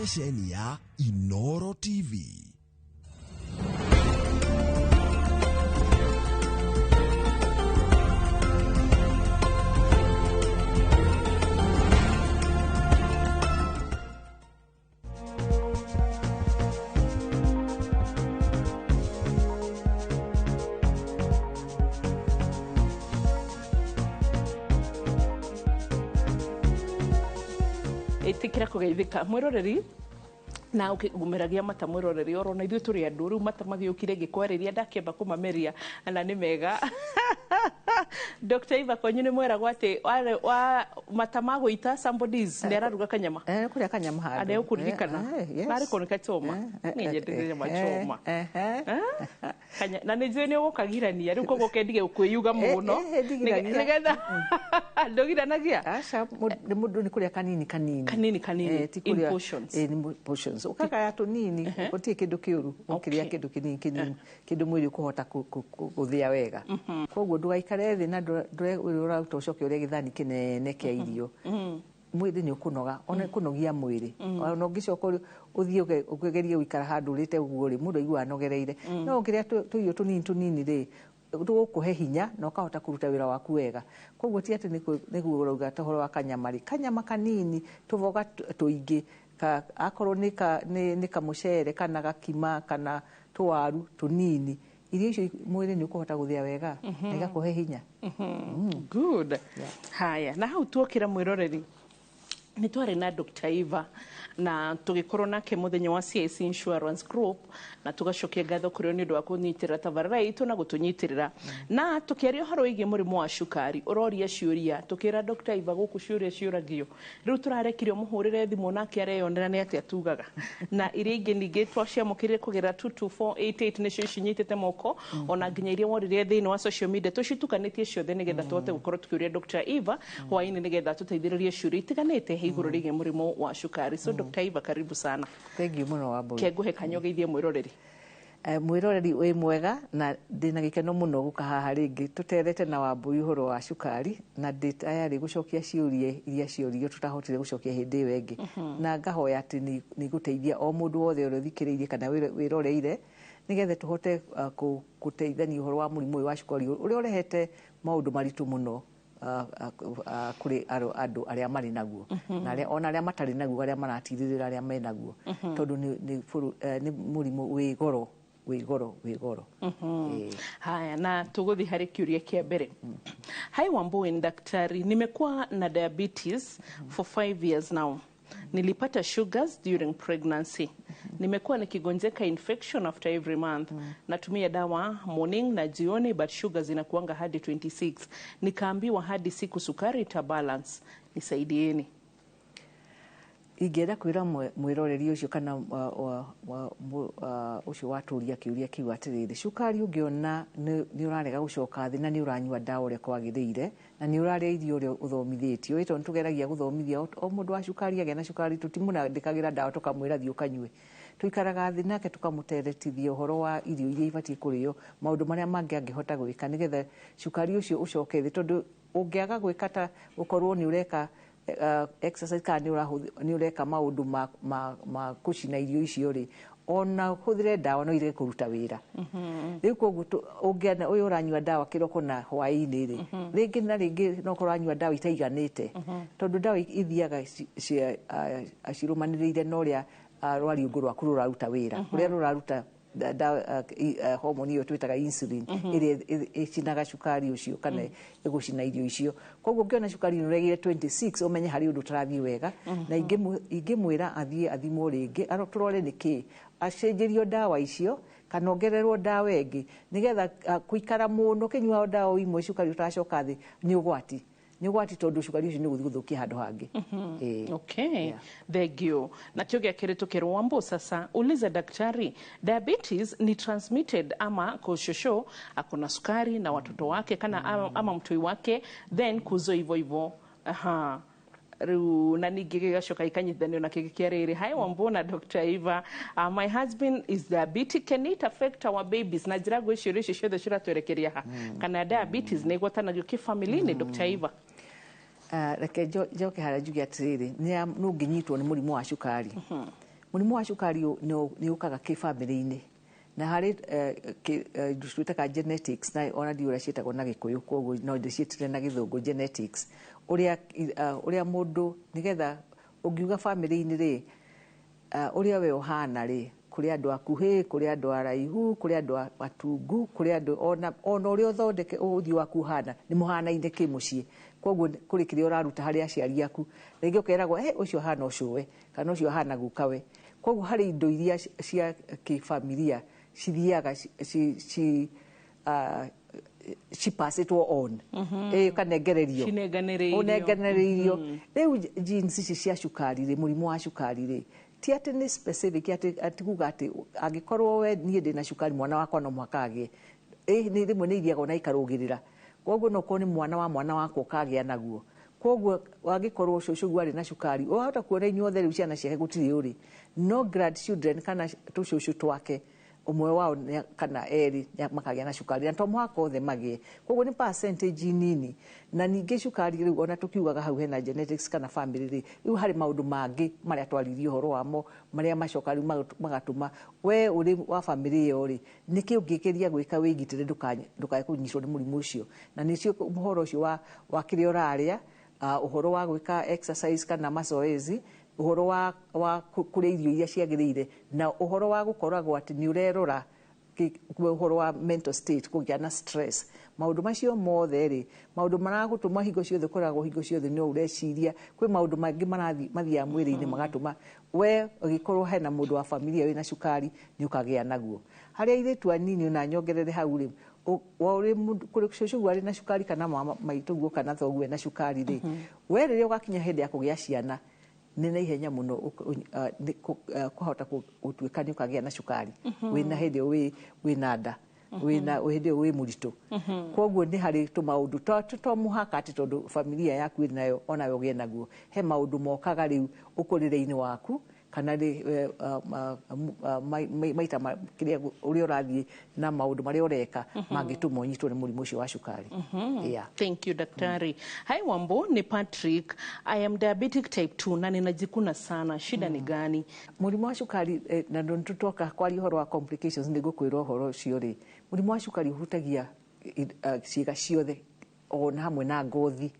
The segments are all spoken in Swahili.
ceceni ya Inooro TV. Tikira kugeithika mwiroreri na ukigumiragia mata mwiroreri orona ithuĩ tũrĩ andũ rĩu mata magĩũkire ngĩkwarĩria ndakĩamba kũmameria na nĩ mega. Dr. Eva Konyu nĩ mweragwo atĩ wa mata ma gũita somebody's nĩ araruga kanyama kũrĩa kanyama handũ ade ũkũririkana narĩ kũnĩka choma niĩ nyendete nyama choma na nĩ njũĩ nĩ ũgũkagirania rĩu koguo kendige kwĩyuga mũno nĩgetha ndũgiranagia aca nĩ mũndũ nĩ kũrĩa kanini in portions in portions ũkagaya tũnini gũtirĩ kĩndũ kĩũru ũkĩrĩa kĩndũ kĩnini kĩndũ mwĩrĩ ũkũhota gũthĩa wega koguo ndũgaikare thĩ na ũraruta ũcoke ũrĩa gĩthani kĩnene kĩa irio mwĩrĩ nĩ ũkũnoga ona kũnogia mwĩrĩ ona ũngĩcoka ũthiĩ ũkĩgerie gũikara handũ ũrĩte ũguo rĩ mũndũ aiguaga anogereire no ũkĩrĩa tũirio tũnini rĩ tũgũkũhe hinya na ũkahota kũruta wĩra waku wega koguo ti atĩ nĩguo ũrauga ta ũhoro wa kanyama rĩ kanyama kanini tũboga tũingĩ akorwo nĩ kamũcere kana gakima kana tũwaru tũnini irio icio mwĩrĩ nĩ ũkũhota gũthĩa wega na igakũhe hinya. Good. Haya na hau tuokĩra mwĩroreri nĩ twarĩ na Dr. Eva na tũgĩkorwo nake mũthenya wa CIC Insurance Group na tugacokia ngatho kũrĩ o nĩ ũndũ wa kũnyitĩrĩra tabarĩra itũ na gũtũnyitĩrĩra na tũkĩaria ũhoro wĩgiĩ mũrimũ wa cukari ũroria ciũria tũkĩra Dr. Eva gũkũ ciũria ciũragio rĩu tũrarekire mũhũrĩre thimũ nake areyonera nĩ atĩa tugaga na iria ingĩ ningĩ twaciamũkĩrire kũgerera 22488 nĩcio cinyitĩte moko ona nginya iria woririe thĩinĩ wa social media tũcitukanĩtie ciothe nĩgetha tũhote gũkorwo tũkĩũria Dr. Eva hwaĩ-inĩ nĩgetha tũteithĩrĩrie ciũria itiganĩte igũrũ rĩgiĩ mũrimũ wa cukari. So Dr. Eva karibu sana. Thank you muno Wambui. Kĩnguhe kanyogeithie mwĩroreri. Mwĩroreri wĩ mwega na ndĩna gĩkeno mũno gũka haha rĩngĩ tũterete na Wambui ũhoro wa cukari na ndĩ tayari gũcokia ciũria iria ciũrio tutahotire gũcokia hĩndĩ ĩyo ĩngĩ na ngahoya atĩ nĩ gũteithia o mũndũ wothe ũrĩa ũthikĩrĩirie kana wĩroreire nĩgetha tũhote gũteithania ũhoro wa mũrimũ ũyũ wa cukari ũrĩa ũrehete maũndũ maritũ mũno kuri andũ arĩa marĩ naguo na ona arĩa matarĩ naguo arĩa maratirĩrĩra arĩa me naguo tondũ nĩ mũrimũ wĩ goro. Haya na tugũthi harĩ kiũria kĩa mbere. Hi Wambui ni daktari, nimekuwa na diabetes for 5 years now. Nilipata sugars during pregnancy. Nimekuwa nikigonjeka infection after every month. Natumia dawa morning na jioni but sugars inakuanga hadi 26. Nikaambiwa hadi siku sukari ita balance. Nisaidieni. Ingĩenda kwĩra mwĩroreri ũcio kana ũcio watũria kĩũria kĩu atĩrĩrĩ cukari ũngĩona nĩ ũrarega gũcoka thĩ na nĩ ũranyua ndawa ũrĩa kwagĩrĩire na nĩ ũrarĩa irio ũrĩa ũthomithĩtio ĩtwo nĩ tũgeragia gũthomithia o mũndũ wa cukari agĩa na cukari tũtimũnandĩkagĩra ndawa tũkamwĩra thiĩ ũkanyue tũikaraga thĩ nake tũkamũterethithia ũhoro wa irio iria ibatiĩ kũrĩo maũndũ marĩa mangĩ angĩhota gwĩka nĩgetha cukari ũcio ũcoke thĩ tondũ ũngĩaga gwĩka ta ũkorwo nĩ ũreka exercise kana nĩ ũreka maũndũ ma kũcina irio icio rĩ ona hũthĩre ndawa no ireke kũruta wĩra rĩu koguo ũngĩana ũyũ ũranyua ndawa kĩroko na hwaĩ-inĩ rĩ rĩngĩ na rĩngĩ no ũranyua ndawa itaiganĩte tondũ ndawa ithiaga cirũmanĩrĩire na ũrĩa rwariũngũ rwaku rũraruta wĩra ũrĩa rũraruta homoni ĩyo twĩtaga insulin ĩrĩa ĩcinaga cukari ũcio kana ĩgũcina irio icio koguo ũngĩona cukari nĩ ũregire 26 ũmenye harĩ ũndũ ũtarathiĩ wega na ingĩmwĩra athiĩ athimwo rĩngĩ tũrore nĩkĩ acenjerio ndawa icio kana ongererwo ndawa ĩngĩ nĩgetha kũikara mũno ũkĩnyuaga ndawa imwe cukari ũtaracoka thĩ nĩ ũgwati tondũ cukari ũcio nĩ ũgũthiĩ gũthũkia handũ hangĩ. Okay, thank you. Na kĩũria kĩrĩ tũkĩrwo Wambũ sasa uliza daktari, diabetes ni transmitted ama kũshosho akona sukari na watoto wake kana ama mtoi wake then kuzo hivyo rĩu na ningĩ gĩgacoka ikanyitithanio na kĩngĩ kĩa rĩrĩ. Hi Wambũ na Dr. Eva, my husband is diabetic, can it affect our babies? Na njĩra gwĩciũria icio ciothe ciratwerekeria ha kana diabetes nĩ ĩgwatanagio kĩbamĩrĩ-inĩ Dr. Eva? Reke njoke harĩa njuge atĩrĩrĩ nĩ ũngĩnyitwo nĩ mũrimũ wa cukari Mũrimũ wa cukari nĩ ũkaga kĩ-family-inĩ na harĩ twĩtaga genetics na ona ndiũrĩa ciĩtagwo na Gĩkũyũ, koguo no ndĩciĩtire na Gĩthũngũ genetics, ũrĩa mũndũ nĩgetha ũngiuga family-inĩ rĩ, ũrĩa we ũhana rĩ, kũrĩ andũ akuhĩ, kũrĩ andũ araihu, kũrĩ andũ atungu, kũrĩ andũ ona ũrĩa ũthondeke ũthiũ waku ũhana nĩ mũhanaine kĩ-mũciĩ, koguo kũrĩ kĩrĩa ũraruta harĩ aciari aku, rĩngĩ ũkeragwo ũcio ahana ũcũwe kana ũcio ahana gukawe, koguo harĩ indo iria cia kĩ-familia cithiaga cipacĩtwo on kanengererio unengenereirio rĩu genes ici cia cukari rĩ, mũrimũ wa cukari rĩ, ti atĩ nĩ specific atĩ kuga atĩ angĩkorwo we niĩ ndĩna cukari mwana wakwa no mũhaka agĩe, nĩ rĩmwe nĩ ithiaga na ikarũgĩrĩra, koguo no korwo nĩ mwana wakwa ũkagĩa naguo, koguo wangĩkorwo cũcũguo arĩ na cukari wahota kuona inyuothe rĩu ciana ciake gũtirĩ ũrĩ no grandchildren kana tũcũcũ twake ũmwe wao kana erĩ makagĩa na cukari na to mũhaka othe magĩe, koguo nĩ percentage nini, na ningĩ cukari rĩu ona tũkiugaga hau hena genetics kana family rĩ, rĩu harĩ maũndũ mangĩ marĩa twaririe ũhoro wamo marĩa macoka rĩu magatũma we ũrĩ wa family ĩyo rĩ, nĩkĩ ũngĩkĩria gwĩka wĩgitĩre ndũkae kũnyitwo nĩ mũrimũ ũcio, na nĩcio ũhoro ũcio wa kĩrĩa ũrarĩa, ũhoro wa gwĩka exercise kana mazoezi, ũhoro wa kũrĩa irio iria ciagĩrĩire, na ũhoro wa gũkoragwo atĩ nĩ ũrerora ũhoro wa mental state, kũgĩa na stress, maũndũ macio mothe rĩ, maũndũ maragũtũma hingo ciothe ũkoragwo hingo ciothe no ũreciria, kwĩ maũndũ mangĩ mathiaga mwĩrĩ-inĩ magatũma we ũgĩkorwo hena mũndũ wa familia wĩna cukari nĩ ũkagĩa naguo. Harĩa airĩtu anini na nyongerere hau rĩ, kũrĩ cũcũguo arĩ na cukari kana maitũguo kana thoguo ena cukari rĩ, we rĩrĩa ũgakinya hĩndĩ ya kũgĩa ciana nĩ na ihenya mũno kũhota gũtuĩka nĩ ũkagĩa na cukari wĩna hĩndĩ ĩyo wĩna nda, hĩndĩ ĩyo wĩ mũritũ, koguo nĩ harĩ tũmaũndũ to mũhaka atĩ tondũ familia yaku ĩrĩ nayo onawe ũgĩe naguo, he maũndũ mokaga rĩu ũkũrĩre-inĩ waku kana maita kĩrĩa ũrĩa ũrathiĩ na maũndũ marĩa ũreka mangĩtũma ũnyitwo nĩ mũrimũ ũcio wa cukari. Thank you daktari. Hi Wambo, ni Patrick. I am diabetic type 2 na ninajikuna sana. Shida ni gani? Mũrimũ wa cukari na ndo tutoka kwaria ũhoro wa complications nĩ ngũkwĩra ũhoro ũcio rĩ, mũrimũ wa cukari ũhutagia ciĩga ciothe ona hamwe na ngothi,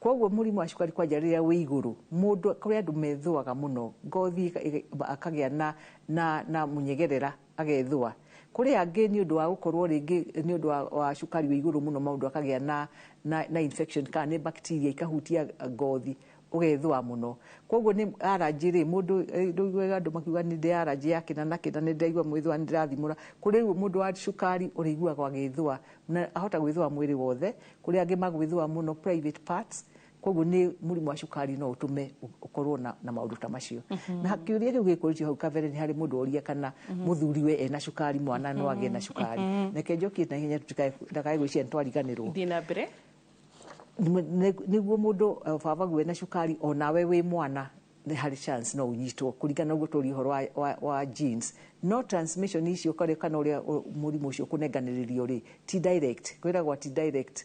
koguo mũrimũ wa cukari kwanja rĩrĩa wĩ igũrũ mũndũ kũrĩ andũ methũaga mũno ngothi akagĩa na mũnyegerera agethũa, kũrĩ angĩ nĩ ũndũ wa gũkorwo rĩngĩ nĩ ũndũ wa cukari wĩ igũrũ mũno mũndũ akagĩa na infection kana nĩ bacteria ikahutia ngothi ũgethũa mũno, koguo nĩ allergy rĩ, mũndũ ndũiguaga andũ makiuga nĩ ndĩ allergy ya kĩna na kĩna, nĩ ndĩraigua mwĩthũa nĩ ndĩrathimũra, kũrĩ mũndũ wa cukari ũrĩiguaga agĩthũa na ahota gwĩthũa mwĩrĩ wothe, kũrĩ angĩ magwĩthũa mũno private parts, koguo nĩ mũrimũ wa cukari no ũtũme ũkorwo na maũndũ ta macio. Na kĩũria kĩu gĩkũrĩtio hau kabere nĩ harĩ mũndũ oria kana mũthuriwe ena cukari mwana no agĩe na cukari, reke njokie na ihenya ndakae gwĩciria nĩ twariganĩrwo. Thiĩ na mbere. Nĩguo mũndũ babaguo ena cukari onawe wĩ mwana nĩ harĩ chance no ũnyitwo kũringana ũguo tũri ũhoro wa genes, no transmission icio kana ũrĩa mũrimũ ũcio kũnenganĩrĩrio rĩ, ti direct, kwĩragwo ti direct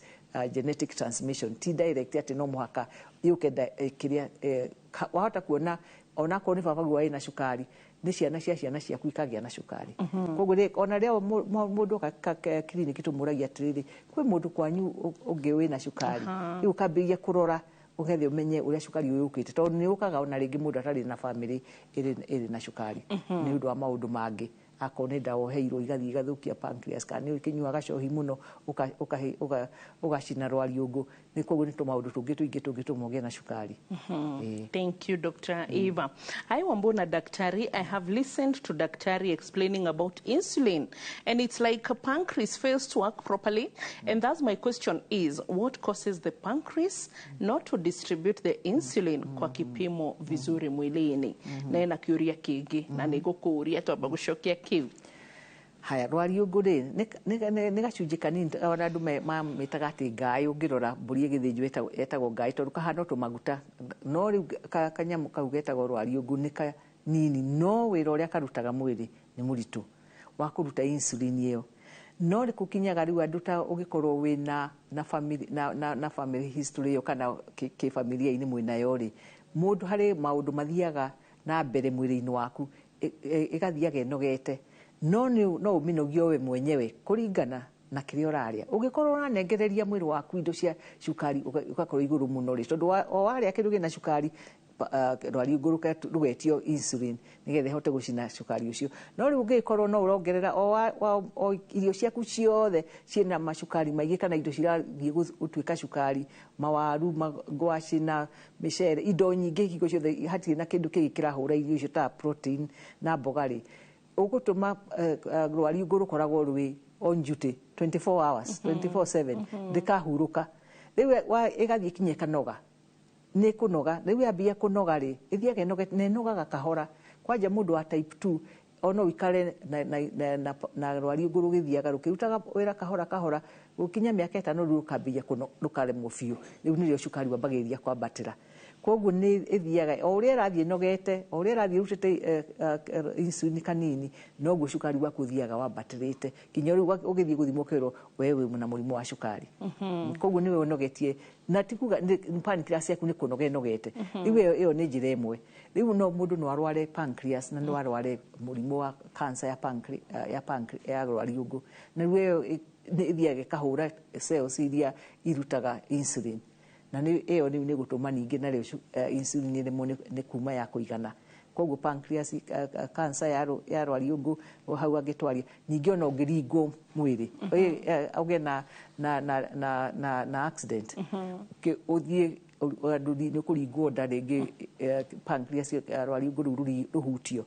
genetic transmission, ti direct atĩ no mũhaka yũke kĩrĩa wahota kuona onakorwo nĩ babaguo arĩ na cukari nĩ ciana ciaku ikagĩa na cukari, koguo ona rĩo mũndũ oka kiriniki tũmũragia atĩrĩrĩ, kwĩ mũndũ kwanyu ũngĩ wĩna cukari, rĩu ũkambĩrĩria kũrora ũgethe ũmenye ũrĩa cukari ũyũ ũkĩte, tondũ nĩ ũkaga ona rĩngĩ mũndũ atarĩ na family ĩrĩ na cukari nĩ ũndũ wa maũndũ mangĩ, akorwo nĩ ndawa ũheirwo igathiĩ igathũkia pancreas kana nĩ ũkĩnyua gacohi mũno ũgacina rwariũngũ, nĩ koguo nĩ tũmaũndũ tũngĩ tũingĩ tũngĩtũma ũgĩe na cukari. Thank you Dr. Eva. I Wambona Daktari, I have listened to Daktari explaining about insulin and it's like a pancreas fails to work properly and thus my question is what causes the pancreas not to distribute the insulin kwa kipimo vizuri mwilini? Na ena kiuria kingi na nĩgũkũria twamba gũcokia kiu. Haya, rwariũngũ rĩ nĩ gacunjĩ kanini ona andũ mamĩtaga atĩ ngaĩ, ũngĩrora mbũri ĩgĩthĩnjwo etagwo ngaĩ tondũ kahana tũmaguta, no rĩu kanyamũ kau getagwo rwariũngũ nĩ kanini, no wĩra ũrĩa karutaga mwĩrĩ nĩ mũritũ wa kũruta insulin ĩyo, no gũkinyaga rĩu andũ ta ũgĩkorwo wĩna na family history ĩyo kana kĩ-familia-inĩ mwĩnayo rĩ, mũndũ harĩ maũndũ mathiaga na mbere mwĩrĩ-inĩ waku ĩgathiaga ĩnogete, no ũmĩnogie we mwenyewe kũringana na kĩrĩa ũrarĩa. Ũngĩkorwo ũranengereria mwĩrĩ waku indo cia cukari ũgakorwo igũrũ mũno rĩ, tondũ warĩa kĩndũ gĩna cukari rwariũngũ rũgetio insulin nĩgetha ĩhote gũcina cukari ũcio. No rĩu ũngĩkorwo no ũrongerera o irio ciaku ciothe ciĩna macukari maingĩ kana indo cirathiĩ gũtuĩka cukari, mawaru, ngwacĩ na mĩcere, indo nyingĩ hingo ciothe hatirĩ na kĩndũ kĩngĩ kĩrahũra irio icio ta protein na mboga rĩ, ũgũtũma rwariũngũ rũkoragwo rwĩ on duty 24 hours 24/7 ndĩkahurũka. Rĩu ĩgathiĩ kinya ĩkanoga, nĩ kũnoga. Rĩu yambia kũnoga rĩ, ĩthiaga ĩnogaga kahora. Kwanja mũndũ wa type 2 ono wikare na rwariũngũ rũgĩthiaga rũkĩrutaga wĩra kahora kahora, gũkinya mĩaka 5 rĩu rũkambia rũkaremwo biũ. Rĩu nĩrĩo cukari wambagĩrĩria kwambatĩra. Koguo nĩ ĩthiaga o ũrĩa ĩrathiĩ ĩnogete, o ũrĩa ĩrathiĩ ĩrutĩte insulin kanini, noguo cukari waku ũthiaga wambatĩrĩte kinya rĩu ũgĩthiĩ gũthimwo kwĩrwo we wĩ na mũrimũ wa cukari. Koguo nĩwe ũnogetie, na ti kuga pancreas yaku nĩ kũnoga ĩnogete. Rĩu ĩyo nĩ njĩra ĩmwe. Rĩu no mũndũ no arware pancreas na no arware mũrimũ wa cancer ya rwariũngũ, na rĩu ĩyo ĩthiaga ĩkahũra cells iria irutaga insulin, na ĩyo nĩ gũtũma ningĩ narĩo insulin ĩrĩmwo nĩ kuma ya kũigana. Koguo pancreas cancer ya rwariũngũ hau angĩtwaria, ningĩ ona ũngĩringwo mwĩrĩ auge na accident ũthiĩ nĩ kũringwo nda rĩngĩ pancreas ya rwariũngũ rũu rũhutio,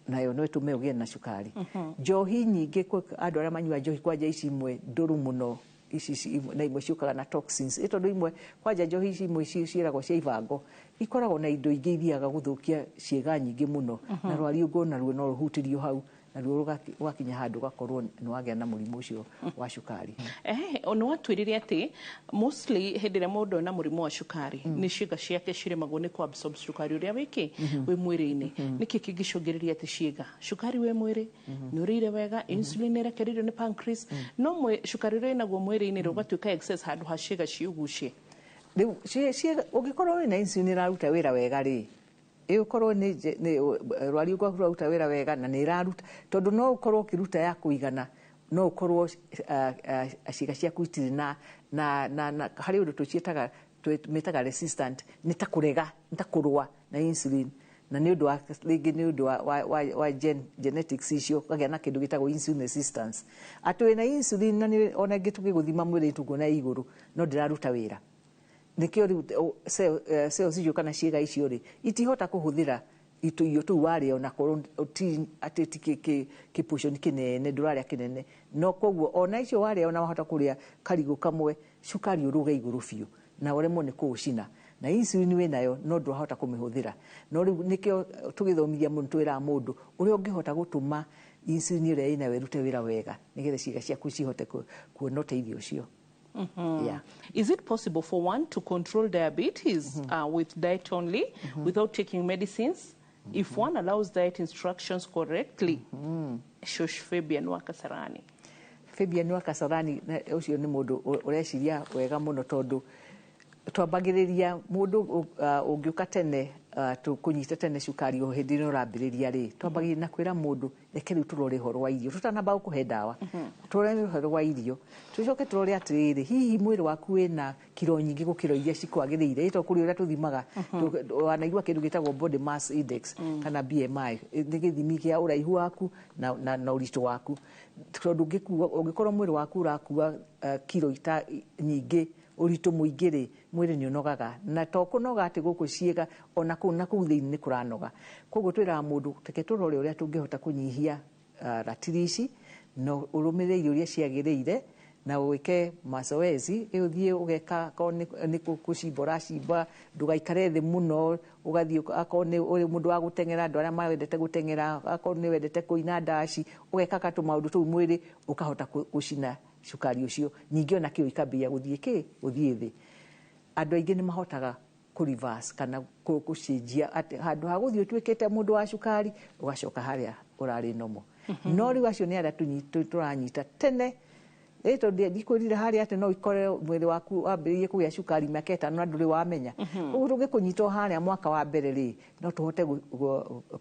nayo no ĩtũme ũgĩe na cukari. Njohi nyingĩ, andũ arĩa manyua njohi kwanja ici imwe ndũru mũno, ici na imwe ciũkaga na toxins, tondũ imwe kwanja njohi ici imwe ciĩragwo cia ibango ikoragwo na indo ingĩ ithiaga gũthũkia ciĩga nyingĩ mũno, na rwariũngũ naruo no rũhutirio hau, naruo rũgakinya handũ ũgakorwo nĩ wagĩa na mũrimũ ũcio wa cukari. Nĩ watwĩrire atĩ mostly hĩndĩ ĩrĩa mũndũ ena mũrimũ wa cukari nĩ ciĩga ciake ciremagwo nĩ kũ-absorb cukari ũrĩa wĩ mwĩrĩ-inĩ. Nĩkĩ kĩngĩcũngĩrĩria atĩ ciĩga cukari wĩ mwĩrĩ, nĩ ũrĩire wega, insulin ĩrekereirio nĩ pancreas, no cukari ũrĩa wĩnaguo mwĩrĩ-inĩ rũgatuĩka excess handũ ha ciĩga ciũgucie? Rĩu ũngĩkorwo wĩna insulin ĩraruta wĩra wega rĩ, ĩgũkorwo rwariũngũ rũraruta wĩra wega na nĩ ĩraruta, tondũ no ũkorwo ũkĩruta ya kũigana, no ũkorwo ciĩga ciaku itirĩ na harĩ ũndũ twĩtaga resistant, nĩ ta kũrega, nĩ ta kũrũa na insulin, na nĩ ũndũ wa rĩngĩ nĩ ũndũ wa genetics icio kagĩa na kĩndũ gĩtagwo insulin resistance. Atĩ wĩna insulin na ona ĩngĩ tũgĩgũthima mwĩrĩ tukuona ĩigũrũ no ndĩraruta wĩra, nĩkĩo rĩu cells icio kana ciĩga icio rĩ itihota kũhũthĩra irio tũu warĩa ona korwo atĩ ti portion kĩnene, ndũrarĩa kĩnene, no koguo ona icio warĩa ona wahota kũrĩa karigũ kamwe, cukari ũrũga igũrũ biũ na ũremwo nĩ kũũcina, na insulin wĩnayo no ndũrahota kũmĩhũthĩra. No rĩu nĩkĩo tũgĩthomithia mũndũ, twĩraga mũndũ ũrĩa ũngĩhota gũtũma insulin ĩrĩa ĩnayo ĩrute wĩra wega nĩgetha ciĩga ciaku cihote kuona ũteithio ũcio. Yeah. Is it possible for one to control diabetes with diet only without taking medicines if one allows diet instructions correctly? Shush Fabian wa Kasarani. Fabian wa Kasarani ũcio nĩ mũndũ ũreciria wega mũno, tondũ twambagĩrĩria mũndũ ũngĩũka tene kũnyita tene cukari o hĩndĩ ĩrĩa ũrambĩrĩria rĩ, twambagĩrĩria na kwĩra mũndũ reke rĩu tũrore ũhoro wa irio, tũtanamba gũkũhe ndawa, tũrore ũhoro wa irio, tũcoke tũrore atĩrĩrĩ, hihi mwĩrĩ waku wĩna kiro nyingĩ gũkĩra iria cikwagĩrĩire, ĩtwo kũrĩ ũrĩa tũthimaga wanaigua kĩndũ gĩtagwo body mass index kana BMI, nĩ gĩthimi kĩa ũraihu waku na ũritũ waku, tondũ ũngĩkorwo mwĩrĩ waku ũrakua kiro nyingĩ, ũritũ mũingĩ rĩ, mwĩrĩ nĩ ũnogaga, na to kũnoga atĩ gũkũ ciĩga ona kũu thĩinĩ nĩ kũranoga. Koguo twĩraga mũndũ reke tũrore ũrĩa tũngĩhota kũnyihia ratiri ici na ũrũmĩrĩre irio iria ciagĩrĩire na wĩke mazoezi, ũthiĩ ũgeka akorwo nĩ gũcimba ũracimba, ndũgaikare thĩ mũno, ũgathiĩ akorwo nĩ mũndũ wa gũteng'era, andũ arĩa mawendete gũteng'era, akorwo nĩ wendete kũina ndaci, ũgeka tũmaũndũ tũu mwĩrĩ ũkahota gũcina cukari ũcio. Ningĩ ona kĩo ikambia gũthiĩ thĩ. Andũ aingĩ nĩ mahotaga kũ-reverse kana gũcenjia atĩ handũ ha gũthiĩ ũtuĩkĩte mũndũ wa cukari ũgacoka harĩa ũrarĩ nomo. No rĩu acio nĩ arĩa tũranyita tene Eto ndikwirire hari ati no ikore mwiri waku wambiririe kugia cukari miaka 5 na nduri wamenya uguo tungikunyitwo haria mwaka wa mbere ri no tuhote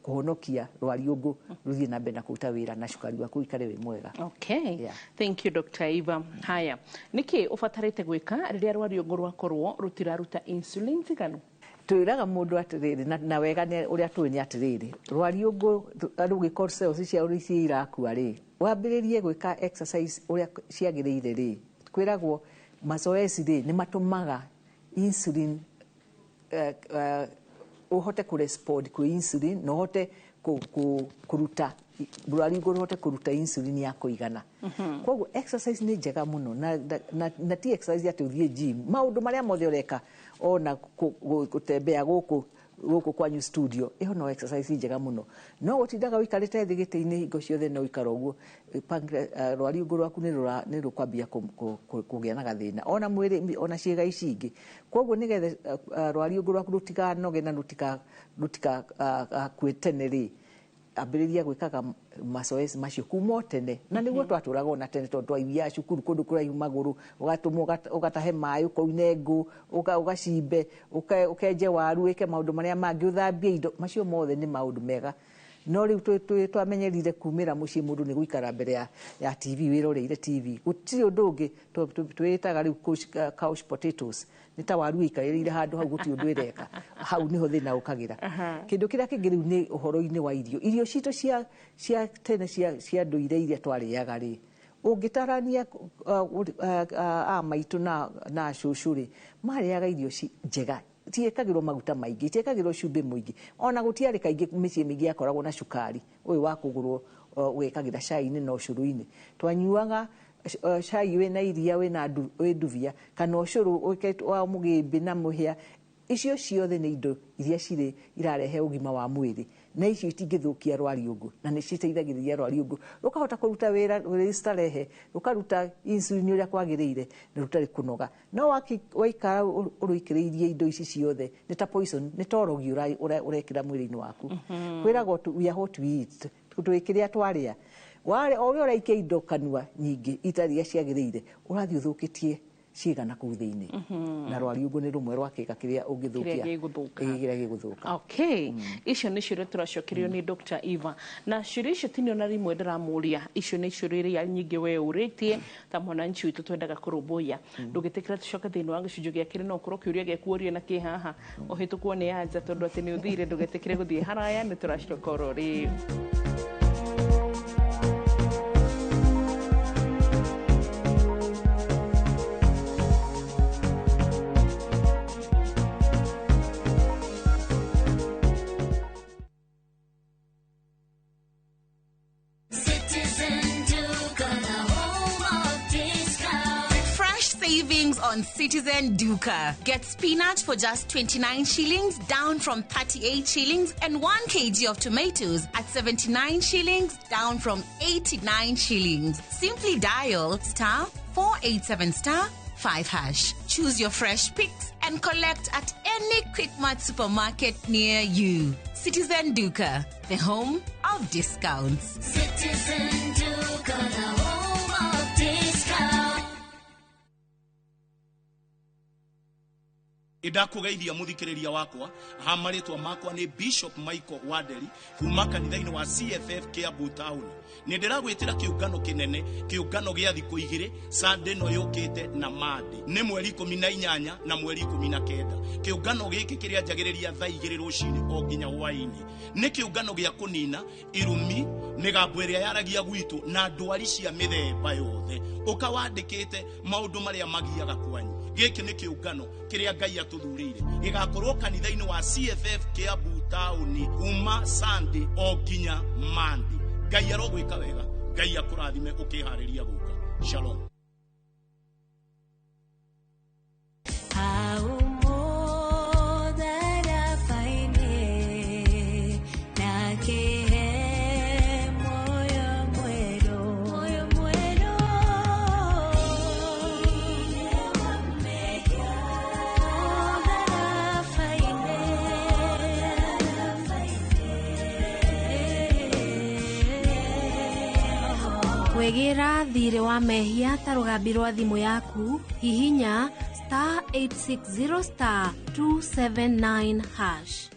kuhonokia rwariungu ruthie na mbere na kuruta wira na cukari waku ikare wi mwega. Okay. Thank you Dr. Eva. Haya, niki ubatarite gwika riria rwariungu rwakorwo rutiraruta insulin tiganu? Twiraga mundu atiriri na wega ni uria twi ni atiriri rwariungu rugikorwo cells cia urisi irakua ri wambiririe gwika exercise uria ciagiriire ri kwiragwo mazoezi ri ni matumaga insulin uhote ku respond ku insulin no hote kuruta rwariungu ruhote kuruta insulin ya kuigana. Koguo exercise ni njega muno na ti exercise ati uthie gym maundu maria mothe ureka ona gutembea guku kwanyu studio iho no exercise njega muno no utindaga wikarite thi giti-ini hingo ciothe no ikara uguo rwariungu rwaku ni rukwambia kugia na gathina ona mwiri ona ciega ici ingi. Koguo nigethe rwariungu rwaku rutikanoge na rutika kweteneri ambiriria gwikaga mazoezi macio kuma tene na niguo twaturaga ona tene tondu twaithia cukuru kundu kuraihu maguru ugatumwa ugatahe mai ukoine ngu ugacimbe ukenje waru wike maundu maria mangi uthambie indo macio mothe ni maundu mega no riu twamenyerire kumira mucii mundu ni guikara mbere ya TV wiroreire TV gutiri undu ungi twitaga riu couch potatoes ni ta waru ikarire handu hau guti undu ireka hau niho thina ukagira. Kindu kiria kingi riu ni uhoro-ini wa irio cito cia tene cia nduire iria twariaga ri ungitarania maitu na cucu ri mariaga irio njega tiekagirwo maguta maingi tiekagirwo cumbi muingi ona gutiari kaingi micii mingi yakoragwo na cukari uyu wa kugurwo wikagira cai-ini no curu-ini twanyuaga cai wina iria wina nduvia kana ucuru wa mugimbi na muhia icio ciothe ni indo iria ciri irarehe ugima wa mwiri na icio itingithukia rwariungu na ni citeithagiriria rwariungu rukahota kuruta wira starehe rukaruta insulin uria kwagiriire na rutari kunoga no waikara uruikiriirie indo ici ciothe ni ta poison ni torogi urekira mwiri-ini waku. Kwiragwo we are what we eat twikiria twaria wale orio raikia indo kanua nyingi itaria ciagiriire urathi uthukitie ciigana kuu thiini na rwariungu ni rumwe rwakika kiria ungithukia kiria giguthuka. Okay. Icio ni ciuria turacokerio ni Dr. Eva na ciuria icio tinio na rimwe ndiramuria icio ni ciuria iria nyingi we uritie ta mwananchi witu twendaga kurumbuya ndugitikira tucoke thiini wa gicunjio gia kiri no korwo kiuria giakuorio na ki haha uhitukwo ni anja tondu ati ni uthire ndugitikire guthie haraya ni turacoka orori. On Citizen Duka. Get spinach for just 29 shillings, down from 38 shillings, and 1 kg of tomatoes at 79 shillings, down from 89 shillings. Simply dial *487*5#. Choose your fresh picks and collect at any Quickmart supermarket near you. Citizen Duka, the home of discounts. Citizen Duka, the home of discounts. Idakugeithia muthikiriria wakwa hamaritwa makwa ni Bishop Michael Waderi kuma kanitha-ini wa CFF Kiambu Town. Ni ndiragwitira kiungano kinene kiungano gia thiku igiri Sunday no yukite na Monday ni mweri 18 na mweri 19. Kiungano giki kiria njagiriria thaa 2 rucini o nginya hwaini ni kiungano gia kunina irumi migambo iria yaragia gwitu na ndwari cia mithemba yothe ukawandikite maundu maria magiaga kwanyu. Giki ni kiungano kiria Ngai atuthurire gigakorwo kanitha-ini wa CFF Kiambu Town kuma Sunday o nginya Monday. Ngai arogwika wega, Ngai akurathime ukihariria guka. Shalom. Wegira thirĩ wa mehia ta rũgambi rwa thimũ yaku hihinya *860*279#.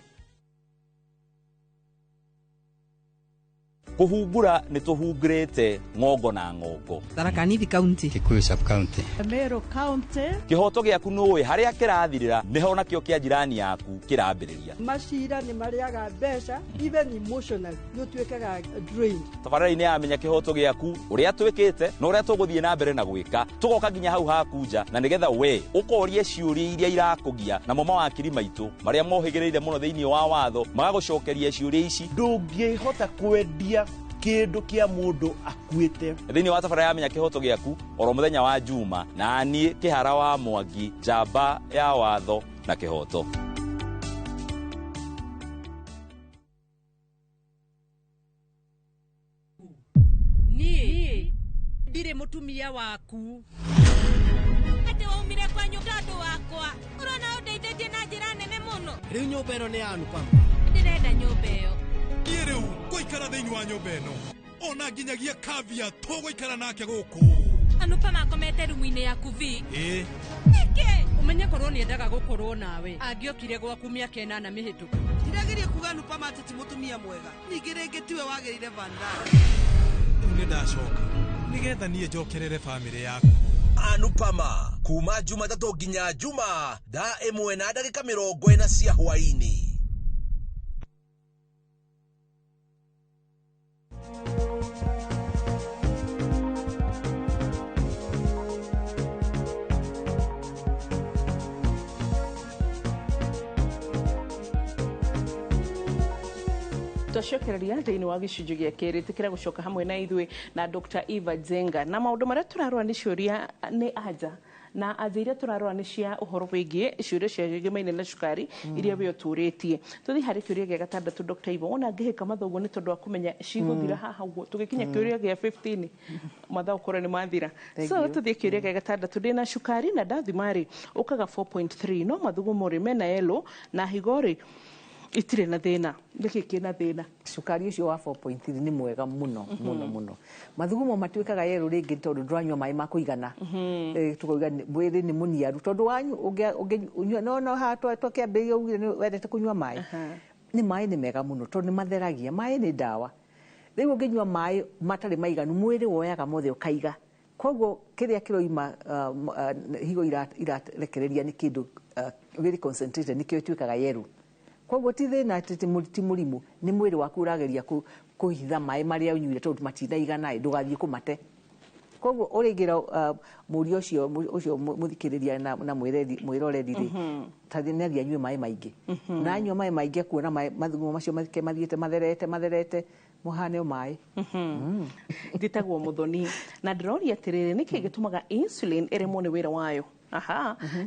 Kuhungura ni tuhungurite ngongo na ngongo. Tharaka Nithi County, Kikuyu Sub County, Meru County. Kihoto giaku nuwe haria kirathirira niho nakio kia jirani yaku kirambiriria. Macira ni mariaga mbeca, even emotional you twekaga drain. Tabarani ni amenya kihoto giaku uria twikite na uria tuguthie na mbere na gwika tugoka nginya hau hakunja na nigetha we ukorie ciuria iria irakugia na mama wa kiri maitu maria mohigireire muno thiini wa watho magagucokeria ciuria ici ndungihota kwendia kindu kia mundu akuite thiini wa tabara ya menya kihoto giaku oro muthenya wa Juma na nie kihara wa Mwangi jamba ya watho na kihoto. Ni ndire mutumia waku ati waumire kwa nyumba ndu wakwa urona undeithĩtie na njĩra nene mũno. Riu nyumba ĩno nĩ yanu pam. Ndirenda nyumba ĩyo. Niĩ rĩu ngũikara thĩinĩ wa nyũmba ĩno ona nginyagia kavia tũgũikara nake gũkũ. Anupa makomete rumu-inĩ yaku vi. nĩkĩ umenye korwo nĩendaga gũkorwo nawe angĩokire gwaku mĩaka 8 mĩhĩtũku. Ndirageria kuga Anupa mateti mutumia mwega ningĩ rĩngĩ tiwe wagĩrĩire vandara. Rĩu nĩndacoka nĩgetha niĩ njokerere bamĩrĩ yaku. Anupama kuma Jumatatu nginya Juma thaa 1:40 cia hwaini. Twacokereria thiini wa gicunjĩ gĩa kerĩ tikira gucoka hamwe na ithuĩ na Dr. Eva Njenga na maũndũ marĩa tũrarora nĩ ciũria nĩ anja na anja iria tũrarora nĩ cia ũhoro wĩgiĩ ciũria ciĩgiĩ na cukari iria we ũtũrĩtie. Tũthiĩ harĩ kĩũria gĩa gatandatũ Dr. Eva, ona ngĩhĩka mathogo nĩ tondũ wa kũmenya cigũthira haha ũguo tũgĩkinya kĩũria gĩa 15 mathaa ũkorwo nĩ mathira. So tũthiĩ kĩũria gĩa gatandatũ, ndĩna cukari na ndathima-rĩ ũkaga 4.3 no mathugumo-rĩ mena yellow na higo-rĩ itire na thina ndikiki na thina. Cukari ucio wa 4.3 ni mwega muno muno. Mathugumo matwikaga yero ringi tondu nduranywa mai ma kuigana. Tukoiga mwiri ni muniaru tondu wanyu unge no ha twakiambia ugire ni wendete kunywa mai. Ni mai ni mega muno tondu ni matheragia mai ni dawa. Riu ungenywa mai matari maiganu mwiri woyaga mothe ukaiga. Koguo kiria kiroima higo irarekereria ni kindu very concentrated nikio twikaga yero. Koguo ti thina ti mũrimũ ni mwĩrĩ waku urageria kuhitha mai maria unyuire tondu matinaigana ndugathie kumate. Koguo uringira mũrio ucio muthikiriria na mwiroreri ri tathinaria anyue mai maingi na anyua mai maingi kuona mathugumo macio mathiete matherete muhane o mai. Nditagwo Muthoni na ndiroria atiriri niki gitumaga insulin iremwo ni wira wayo.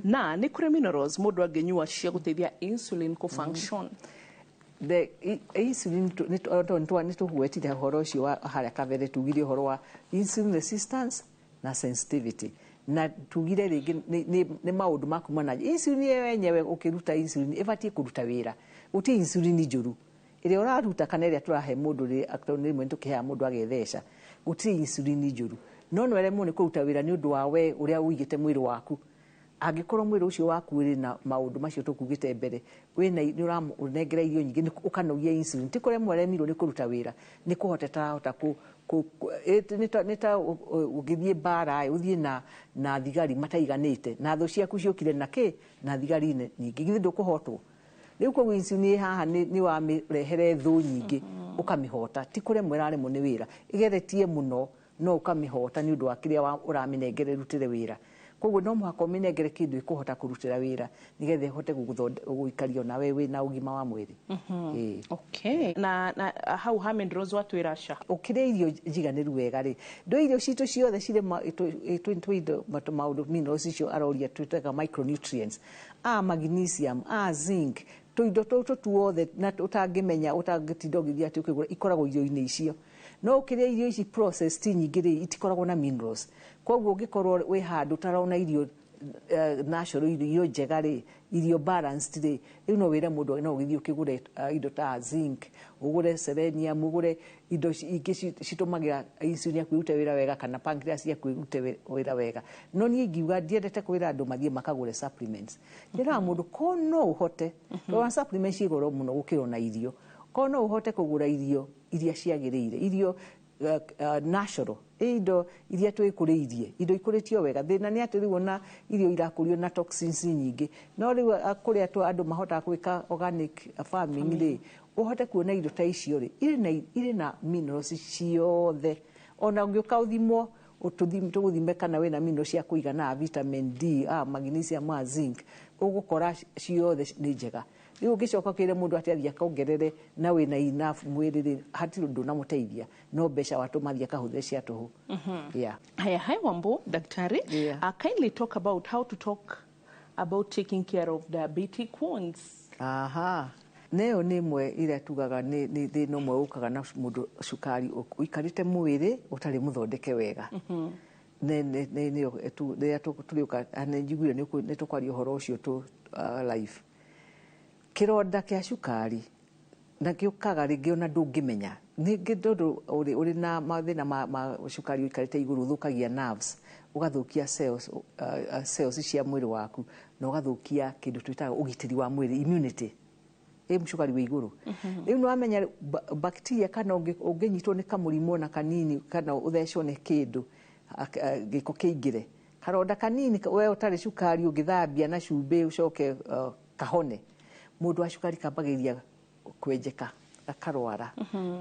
Na ni kuri minerals mundu angenyua cia guteithia insulin ku function. The insulin ni tuhuetire horo ucio wa haria kavere tugire horo wa insulin resistance na sensitivity na tugire ringi ni maundu makuma na insulin yenyewe ukiruta insulin ibatie kuruta wira uti insulin njuru iria uraruta kana iria turahe mundu ri aktorni mwentu kiha mundu agetheca uti insulin njuru no no eremo ni kuruta wira ni undu wa we uria uigite mwiri waku angikorwo mwiri ucio waku ri na maundu macio tukugite mbere wina ni uranengera irio nyingi ukanogia insulin ti kore mweremirwo ni kuruta wira ni kuhoteta hota nita ugithie bara uthie na thigari mataiganite na thu ciaku ciokire na ki na thigari nyingi githĩ ndukuhotwo. Riu kwa insulin haha ni wa mirehere thu nyingi ukamihota ti kore mwerare mu ni wira igeretie muno no ukamihota ni undu wa kiria uraminengere rutire wira. Koguo no muhaka uminengere kindu ikuhota kurutira wira nigetha ihote guikario na wewe na ugima wa mwiri. Okay. Na hau ha minerals watwira sha ukire irio jiganiru wega ri ndo irio citu ciothe cire twindo maundu minerals icio aroria twitaga micronutrients magnesium zinc tuindo tuothe na utangimenya utangitinda ugithia ati ukigura ikoragwo irio-ini icio no ukiria irio ici processed nyingi ri itikoragwo na minerals. Koguo ungikorwo we handu tarona irio natural irio njega rĩ, irio balanced rĩ, rĩu no wĩre mũndũ no ũgĩthiĩ ũkĩgũre indo ta zinc, ũgũre selenium, ũgũre indo ingĩ citũmagĩra insulin yaku ĩrute wĩra wega kana pancreas yaku ĩrute wĩra wega. No niĩ ingiuga ndiendete kwĩra andũ mathiĩ makagũre supplements. Njĩraga mũndũ ko no ũhote, tondũ supplements ciĩ goro mũno gũkĩra na irio, ko no ũhote kũgũra irio iria ciagĩrĩire, irio natural, indo iria twĩkũrĩirie, indo ikũrĩtio wega. Thĩna nĩ atĩ rĩu ona irio irakũrio na toxins nyingĩ, no rĩu kũrĩa andũ mahotaga gwĩka organic farming rĩ, ũhote kuona indo ta icio rĩ, irĩ na minerals ciothe. Ona ũngĩũka ũthimwo tũgũthime kana wĩna minerals cia kũigana, vitamin D, magnesium, zinc, ũgũkora ciothe nĩ njega. Rĩu ũngĩcoka ũkĩre mũndũ atĩ athiĩ akongerere na wĩna enough mwĩrĩ rĩ, hatirĩ ndũnamũteithia, no mbeca watũma athiĩ akahũthĩre cia tũhũ. Hi Wambo, daktari. Kindly talk about how to talk about taking care of diabetic wounds. Nĩyo nĩ imwe iria tugaga nĩ thĩna ũmwe ũkaga na mũndũ cukari, ũikarĩte mwĩrĩ ũtarĩ mũthondeke wega. Rĩrĩa tũrĩũka njiguire nĩ tũkwaria ũhoro ũcio live. Kĩronda kĩa cukari na gĩũkaga rĩngĩ ona ndũngĩmenya. Ningĩ tondũ ũrĩ na mathĩna ma cukari ũikarĩte igũrũ, ũthũkagia nerves, ũgathũkia cells cia mwĩrĩ waku, na ũgathũkia kĩndũ twĩtaga ũgitĩri wa mwĩrĩ, immunity. Cukari wĩ igũrũ. Rĩu nĩwamenya bacteria kana ũngĩnyitwo nĩ kamũrimũ ona kanini kana ũthecwo nĩ kĩndũ gĩko kĩingĩre, karonda kanini we ũtarĩ cukari ũngĩthambia na cumbĩ ũcoke kahone, mũndũ wa cukari kambagĩrĩria kwenjeka, akarwara,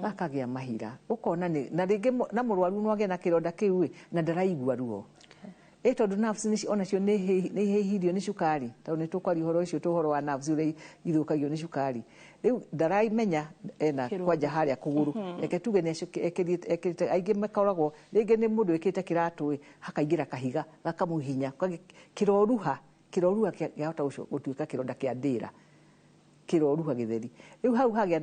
akagĩa mahira, ũkona na rĩngĩ na mũrwaru no agĩa na kĩronda kĩu na ndaraigua ruo. Tondũ nerves onacio nĩ ihĩhirio nĩ cukari, tondũ nĩ tũkwaria ũhoro ũcio ũhoro wa nerves ũrĩa ithũkagio nĩ cukari. Rĩu ndaraimenya ena kwanja harĩa kũgũrũ, reke tuge ekĩrĩte, aingĩ makoragwo rĩngĩ nĩ mũndũ wĩkĩte kĩratũ hakaingĩra kahiga gakamũhinya, kĩroruha kĩahota gũtuĩka kĩronda kĩa ndĩra, kĩroruha gĩtheri. Rĩu hau hagĩa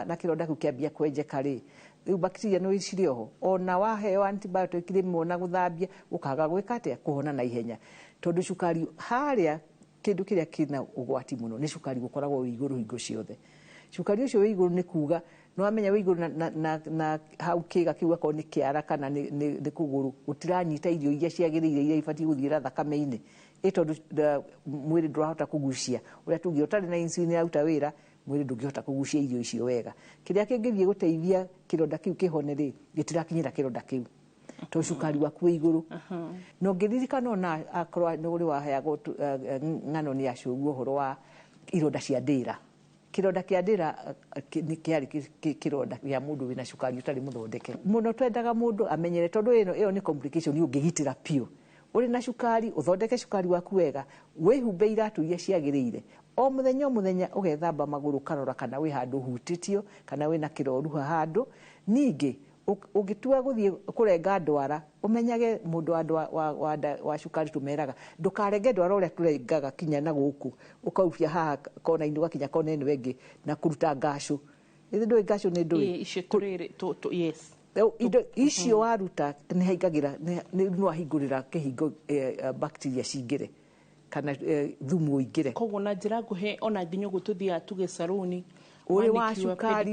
na kĩronda kĩu kĩambia kwenjeka rĩ, rĩu bacteria no cirĩ oho, ona waheo antibiotic rĩmwe na gũthambia ũkaga gwĩka atĩa kũhona na ihenya, tondũ cukari harĩa kĩndũ kĩrĩa kĩna ũgwati mũno nĩ cukari gũkoragwo wĩ igũrũ hingo ciothe. Cukari ũcio wĩ igũrũ nĩ kuga no wamenya wĩ igũrũ na hau kĩga kĩu akorwo nĩ kĩara kana nĩ kũgũrũ, gũtiranyita irio iria ciagĩrĩire iria ibatiĩ gũthiĩra thakame-inĩ, tondũ mwĩrĩ ndũrahota kũgucia ũrĩa tuge ũtarĩ na insulin ĩraruta wĩra, mwĩrĩ ndũngĩhota kũgucia irio icio wega. Kĩrĩa kĩngĩthiĩ gũteithia kĩronda kĩu kĩhone rĩ, gĩtirakinyĩra kĩronda kĩu, tondũ cukari waku wĩ igũrũ. Na ũngĩririkana ona akorwo nĩ ũrĩ waheagwo ng'ano nĩ acũguo ũhoro wa ironda cia ndĩra. Kĩronda kĩa ndĩra nĩ kĩarĩ kĩronda gĩa mũndũ wĩna cukari ũtarĩ mũthondeke. Mũno twendaga mũndũ amenyere, tondũ ĩyo nĩ complication ũngĩgitĩra piũ. Ũrĩ na cukari, ũthondeke cukari waku wega, wĩhumbe iratũ iria ciagĩrĩire, o mũthenya ũgethamba magũrũ, karora kana wĩ handũ hutĩtio kana wĩna kĩroruha handũ. Ningĩ ũngĩtua gũthiĩ kũrenga ndwara, ũmenyage mũndũ wa cukari tũmeraga ndũkarenge ndwara ũrĩa tũrengaga kinya na gũkũ, ũkaubia haha kona-inĩ ũgakinya kona ĩno ĩngĩ na kũruta ngacũ. Ĩthĩ ndũĩ ngacũ nĩ ndũĩ? Indo icio waruta nĩ haingagĩra, no ahingũrĩra kĩhingo bacteria cingĩre kana thumu ũingĩre. Koguo na njĩra nguhĩ ona nginya ũguo tũthiaga tuge saruni ũrĩ wa cukari,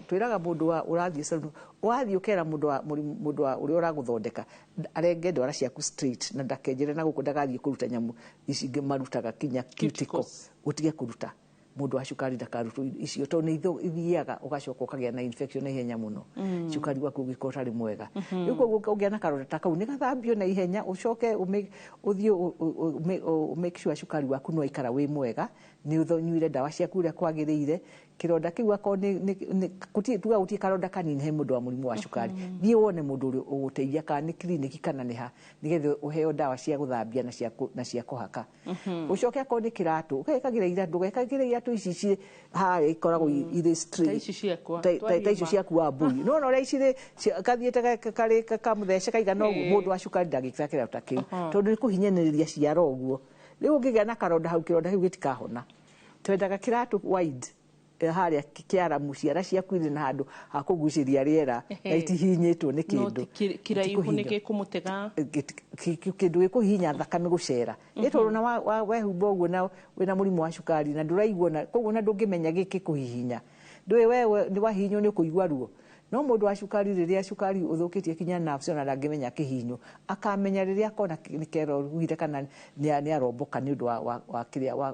twĩraga mũndũ ũrathiĩ saruni, wathiĩ ũkera mũndũ ũrĩa ũragũthondeka arenge ndwara ciaku straight na ndakenjere na gũkũ, ndagathiĩ kũruta nyamũ ici ingĩ marutaga kinya cuticles, ũtige kũruta. Mũndũ wa cukari ndakarutwo icio, tondũ nĩ ithiaga ũgacoka ũkagĩa na infection na ihenya mũno, cukari waku ũngĩkorwo ũtarĩ mwega. Rĩu koguo ũngĩa na karonda ta kau nĩ gathambio na ihenya, ũcoke ũthiĩ make sure cukari waku nĩ waikara wĩ mwega, nĩ ũnyuire ndawa ciaku ũrĩa kwagĩrĩire. Kĩronda kĩu akorwo tuga gũtirĩ karonda kanini he mũndũ wa mũrimũ wa cukari, thiĩ wone mũndũ ũrĩa ũgũteithia, kana nĩ kiriniki kana nĩ ha, nĩgetha ũheo ndawa cia gũthambia na cia kũhaka. Ũcoke akorwo nĩ kĩratũ, ũgekagĩra iratũ, ndũgekagĩra iratũ ici harĩa ikoragwo irĩ straight ta icio ciaku wa mbui, no ũrĩa icirĩ gathiĩte karĩ kamũthece kaigana ũguo, mũndũ wa cukari ndangĩkĩra kĩratũ ta kĩu, tondũ nĩ kũhinyanĩrĩria ciara ũguo. Rĩu ũngĩgĩa na karonda hau, kĩronda kĩu gĩtikahona. Twendaga kĩratũ wide haria kiaramu ciara ciaku irĩ na handũ ha kũgucĩria rĩera na itihinyĩtwo nĩ kĩndũ kiraihu nĩ gĩkũmũtega kĩndũ gĩkũhihinya thakame gũcera ĩtondũ na wehumba ũguo na wĩna mũrimũ wa cukari na ndũraigua koguo na ndũngĩmenya gĩkĩ kũhihinya ndũĩ wewe nĩ wahihinywo nĩ kũigua ruo no mũndũ wa cukari rĩrĩa cukari ũthũkĩtie kinya nerves ona ndangĩmenya kĩhihinyo akamenya rĩrĩa akona nĩ keroruhire kana nĩ aromboka nĩ ũndũ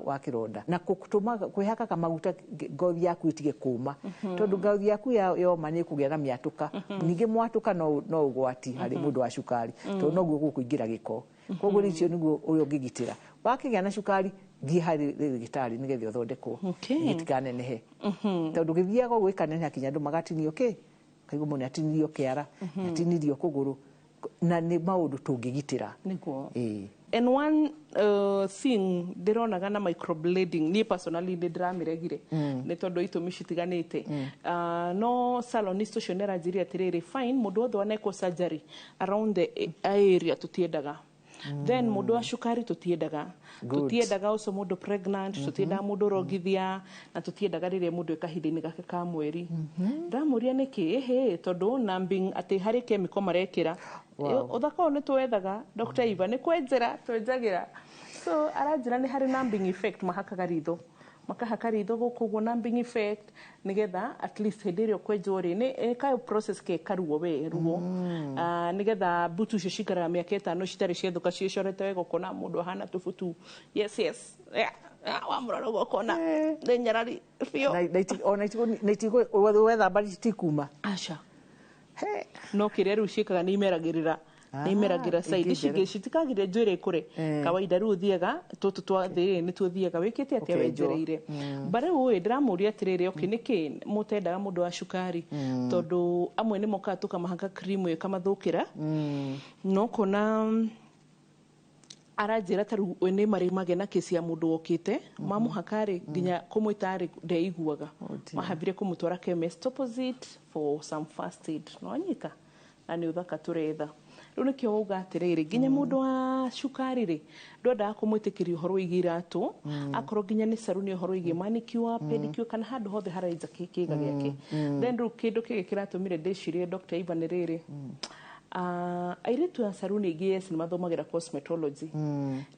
wa kĩronda na kwĩhaka maguta ngothi yaku itige kũma tondũ ngothi yaku yoma nĩ kũgĩa na mĩatũka ningĩ mwatũka no ũgwati harĩ mũndũ wa cukari tondũ noguo gũkũingĩra gĩko koguo rĩcio nĩguo ũrĩa ũngĩgitĩra wakĩgĩa na cukari thiĩ harĩ rĩgĩtarĩ nĩgetha ũthondekwo gĩtikanenehe tondũ gĩthiaga ũguo ĩkaneneha kinya andũ magatinio kaigua mũndũ atinirio kĩara atinirio kũgũrũ na nĩ maũndũ tũngĩgitĩra nĩguo and one thing ndironaga na microblading ni personally ndĩramĩregire nĩ tondũ itũmi citiganĩte no salonist ũcio nĩaranjĩrire atĩrĩrĩ fine mũndũ wothe wanekwo surgery around the area tũtiendaga then mũndũ wa cukari tũtiendaga ũcio mũndũ pregnant tũtiendaga mũndũ rogithia na tũtiendaga rĩrĩa mũndũ ekahinda-inĩ gake ka mweri ndamũria nĩkĩ tondũ numbing atĩ harĩ chemical marekĩra ũthaka ũyũ nĩtwethaga Dr. Eva nĩ kwenjera twenjagĩra so aranjĩra nĩ harĩ numbing effect mahakaga ritho makahaka ritho gũkũ ũguo numbing effect nĩgetha at least hĩndĩ ĩrĩa ũkwenjwo rĩ nĩ kayo process karuo ruo nĩgetha butu icio cikaraga mĩaka 5 citarĩ ciethũka ciĩcorete wega ũkona mũndũ ahana tũbutu yes wamũrora ũguo ũkona nĩ nyarari biũ wethamba citikuma aca no kĩrĩa rĩu ciĩkaga nĩ imeragĩrĩra nĩimeragĩra side cingĩ citikagire njuĩrĩ kũre kawaida rĩu thiaga tũtũ twa thĩ nĩ tũthiaga wĩkĩte atĩa wenjereire bare ũĩ ndĩramũria atĩrĩrĩ nĩkĩ mũtendaga mũndũ wa cukari tondũ amwe nĩ mokaga tũkamahaka cream ĩyo ĩkamathũkĩra no kona aranjĩra tarĩu nĩ marĩmage na kesi ya mũndũ wokĩte mamũhakarĩ nginya kũmwĩtarĩ ndeiguaga mahabire kũmũtwara chemist opposite for some first aid no anyita na nĩ ũthaka tũretha rĩu nĩkĩo wauga atĩrĩrĩ nginya mũndũ wa cukari rĩ ndwendaga kũmwĩtĩkĩria ũhoro wĩgiĩ iratũ akorwo nginya nĩ saruni ũhoro wĩgiĩ manicure pedicure kana handũ hothe haraenja kĩga gĩake then rĩu kĩndũ kĩgĩ kĩratũmire ndĩcirie Dr. Eva nĩ rĩrĩ airĩtu a saruni aingĩ nĩ mathomagĩra cosmetology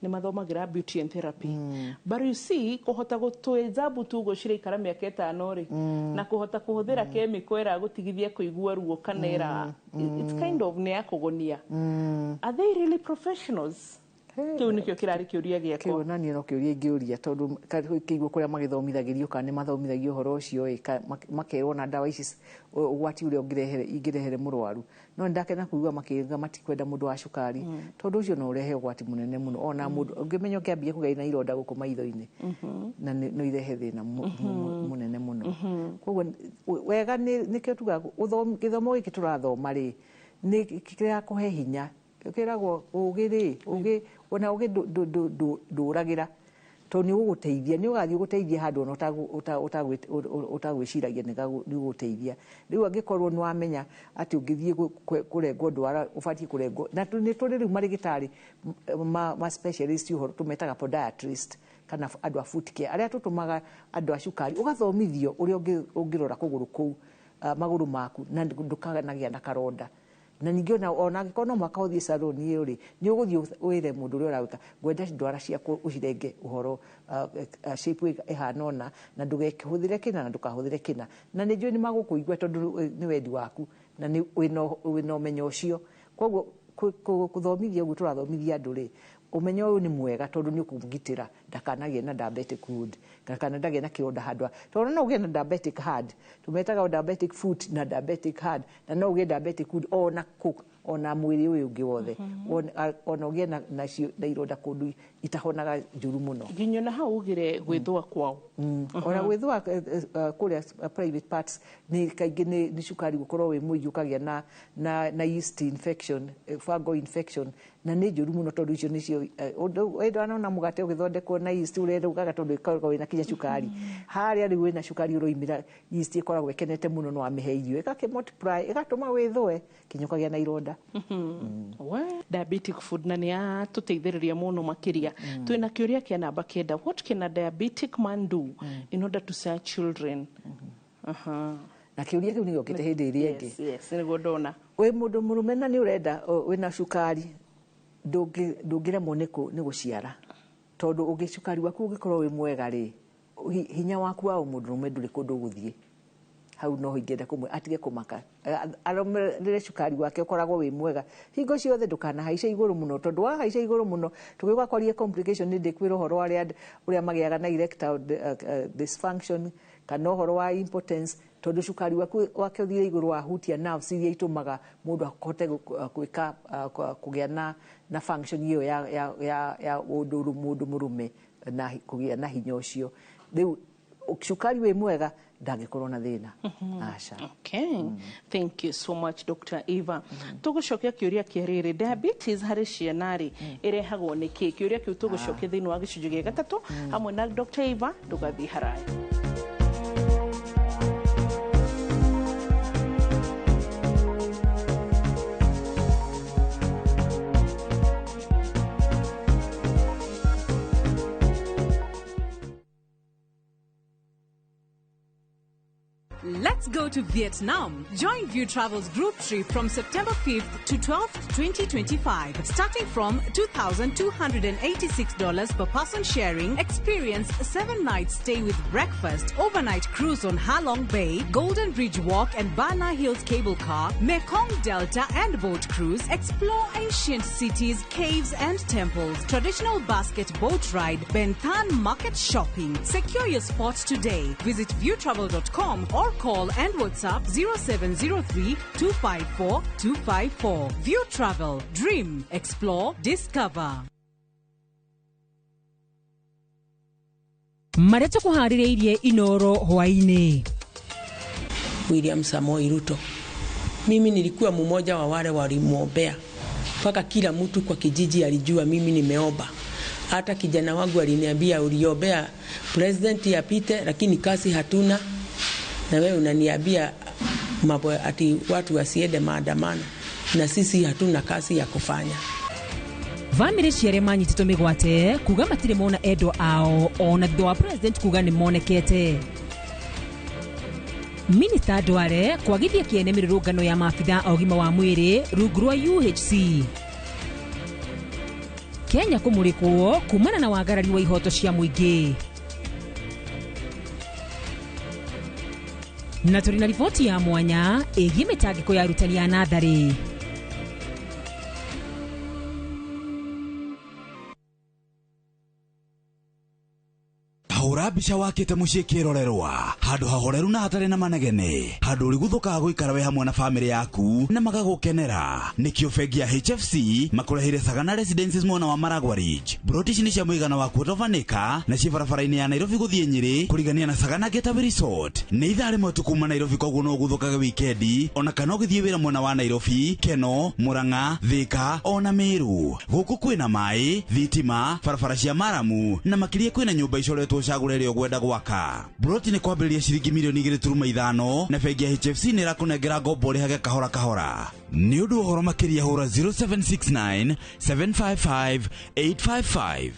nĩ mathomagĩra beauty and therapy but you see kũhota gũtwenja butu ũguo ciraikara mĩaka 5 rĩ na kũhota kũhũthĩra chemical ĩra gũtigithia kũigua ruo kana ĩra it's kind of nĩ ya kũgonia are they really professionals kĩu nĩkĩo kĩrarĩ kĩũria gĩakwa kĩu na niĩ no kĩũria ingĩũria tondũ kĩigua kũrĩa magĩthomithagĩrio kana nĩ mathomithagio ũhoro ũcio makerwo na ndawa ici ũgwati ũrĩa ingĩrehere mũrwaru no ndakena kũigua makĩga matikwenda mũndũ wa cukari tondũ ũcio no ũrehe ũgwati mũnene mũno ona mũndũ ũngĩmenya ũkĩambia kũgĩa na ironda gũkũ maitho-inĩ na no irehe thĩna mũnene mũno koguo wega nĩkĩo tugaga gĩthomo gĩkĩ tũrathoma rĩ nĩ kĩrĩa kũhe hinya kĩragwo ũgĩ ona ũgĩ ndũragĩra tondũ nĩ ũgũteithia nĩ ũgathiĩ ũgũteithia handũ ona ũtagwĩciragia nĩ ũgũteithia rĩu angĩkorwo nĩ wamenya atĩ ũngĩthiĩ kũrengwo ndwara ũbatiĩ kũrengwo na nĩ tũrĩ rĩu marĩgĩtarĩ ma specialist ũhoro tũmetaga podiatrist kana andũ a foot care arĩa tũtũmaga andũ a cukari ũgathomithio ũrĩa ũngĩrora kũgũrũ kũu magũrũ maku na ndũkanagĩa na karonda na ningĩ ona angĩkorwo no mwaka ũthiĩ saloni ĩyo rĩ nĩ ũgũthiĩ wĩre mũndũ ũrĩa ũrawĩka ngwenda ndwara ciakwa ũcirenge ũhoro shape ĩhana ũna na ndũgekĩhũthĩre kĩna na ndũkahũthĩre kĩna na nĩ njũĩ nĩ magũkũigua tondũ nĩ wendi waku na wĩna ũmenyo ũcio koguo kũthomithia ũguo tũrathomithia andũ rĩ ũmenyo ũyũ nĩ mwega tondũ nĩ ũkũmũgitĩra ndakanagĩe na diabetic foot kana ndagĩe na kĩronda handũ tondũ no ũgĩe na diabetic hand tũmetaga diabetic foot na diabetic hand na no ũgĩe diabetic foot ona mwĩrĩ ũyũ ũngĩ wothe ona ũgĩe na ironda kũndũ itahonaga njũru mũno nginya na hau ugire gwĩthũa kwao ona gwĩthũa kũrĩa private parts nĩ kaingĩ nĩ cukari gũkorwo wĩ mũingĩ ũkagĩa na yeast infection fungal infection na nĩ njũru mũno tondũ icio nĩcio wenda na mũgate ũgĩthondekwo na yeast ũrenda tondũ ĩkoragwo wĩna kinya cukari harĩa rĩu wĩna cukari ũroimĩra yeast ĩkoragwo ĩkenete mũno no amĩhe irio ĩgakĩmultiply ĩgatũma wĩthũe kinya ũkagĩa na ironda. Diabetic food na nĩ atũteithĩrĩria mũno makĩria. Twĩna kĩũria kĩa namba 9, what can a diabetic man do in order to serve children? Na kĩũria kĩu nĩ gĩokĩte hĩndĩ ĩrĩa ĩngĩ. Yes, nĩguo ndona. Wĩ mũndũ mũrũme na nĩ ũrenda wĩna cukari ndũngĩremwo nĩ gũciara tondũ cukari waku ũngĩkorwo wĩ mwega rĩ hinya waku wa mũndũrũme ndũrĩ kũndũ gũthiĩ hau no ingĩenda atige kũmaka arũmĩrĩre cukari wake ũkoragwo wĩ mwega hingo ciothe ndũkanahaice igũrũ mũno tondũ wahaica igũrũ mũno tũgĩgwakoria complication nĩ ndĩkwĩra ũhoro ũrĩa magĩaga na erectile dysfunction kana ũhoro wa impotence tondũ cukari wake ũthire igũrũ wahutia nerves iria itũmaga mũndũ ahote kũgĩa na function iyo ya mũndũ mũrũme na kũgĩa na hinya ũcio rĩu cukari wĩ mwega ndangĩkorwo na thĩna. Aca. Okay. Thank you so much Dr. Eva. Tũgũcokia kĩũria kĩa rĩrĩ, diabetes harĩ ciana rĩ ĩrehagwo nĩ kĩĩ? Kĩũria kĩu tũgũcokia thĩinĩ wa gĩcunjĩ gĩa 3 hamwe na Dr. Eva ndũgathiĩ haraya. Let's go to Vietnam. Join View Travel's group trip from September 5th to 12th, 2025. Starting from $2,286 per person sharing, experience 7 nights stay with breakfast, overnight cruise on Ha Long Bay, Golden Bridge Walk and Bana Hills cable car, Mekong Delta and boat cruise, explore ancient cities, caves and temples, traditional basket boat ride, Bentan market shopping. Secure your spots today. Visit viewtravel.com or call and WhatsApp 0703 254 254. View Travel. Dream. Explore. Discover. Mareto kuharĩrĩirie Inoro hwaini. William Samoei Ruto. Mimi nilikuwa mmoja wa wale walimwombea. Mpaka kila mtu kwa kijiji alijua mimi nimeomba. Hata kijana wangu aliniambia uliombea president apite lakini kazi hatuna. Na wewe unaniambia mambo ati watu wasiende maandamano na sisi hatuna kazi ya kufanya. Family ciare manyititwo migwate kuga matire mona endwa ao ona thutha wa president kuga ni monekete. Minister Dware kwagithia kiene mirurungano ya maabitha a ũgima wa mwĩrĩ rungu rwa UHC. Kenya kumurikwo kumana na wagarari wa ihoto cia mũingĩ. Na tũrĩ na riboti ya mwanya ĩgiĩ mĩtangĩko ya arutani a natharĩ. Hura mbica wakĩte mũciĩ kĩrorerwa handũ hahoreru na hatarĩ na manegene handũ ũrĩ gũthũkaga gũikara we hamwe na famĩlĩ yaku na magagũkenera nĩkĩo bengi ya HFC makũreheire Sagana Residences mwena wa Maragwa Ridge. Broti ici nĩ cia mũigana wa kuotobanĩka na cia barabara-inĩ ya Nairobi gũthiĩ Nyĩrĩ kũrigania na Sagana Getaway Resort. Nĩ ithaa rĩmwe tu kuma Nairobi koguo no gũthũkaga wikendi ona kana ũgĩthiĩ wĩra mwena wa Nairobi, Keno, Murang'a, Thika ona Meru. Gũkũ kwĩna maĩ, thitima, barabara cia maramu na makĩria kwĩna nyũmba icoretwo cagũrĩre ũgwenda gwaka. Broti nĩ kwambĩrĩria ciringi mirioni 2.5 na bengi ya HFC nĩ ĩrakũnengera ngombo rĩhage kahora kahora. Nĩ ũndũ ũhoro makĩria hũra 0769 755 855.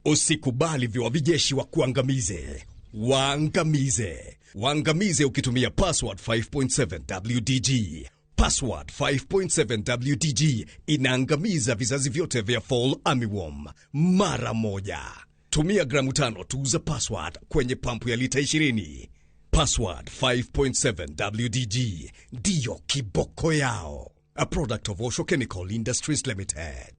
Usikubali viwavijeshi wa kuangamize. Waangamize ukitumia password 5.7 WDG. Password 5.7 WDG inaangamiza vizazi vyote vya Fall Armyworm mara moja. Tumia gramu 5 tu za password kwenye pampu ya lita 20. Password 5.7 WDG ndiyo kiboko yao. A product of Osho Chemical Industries Limited.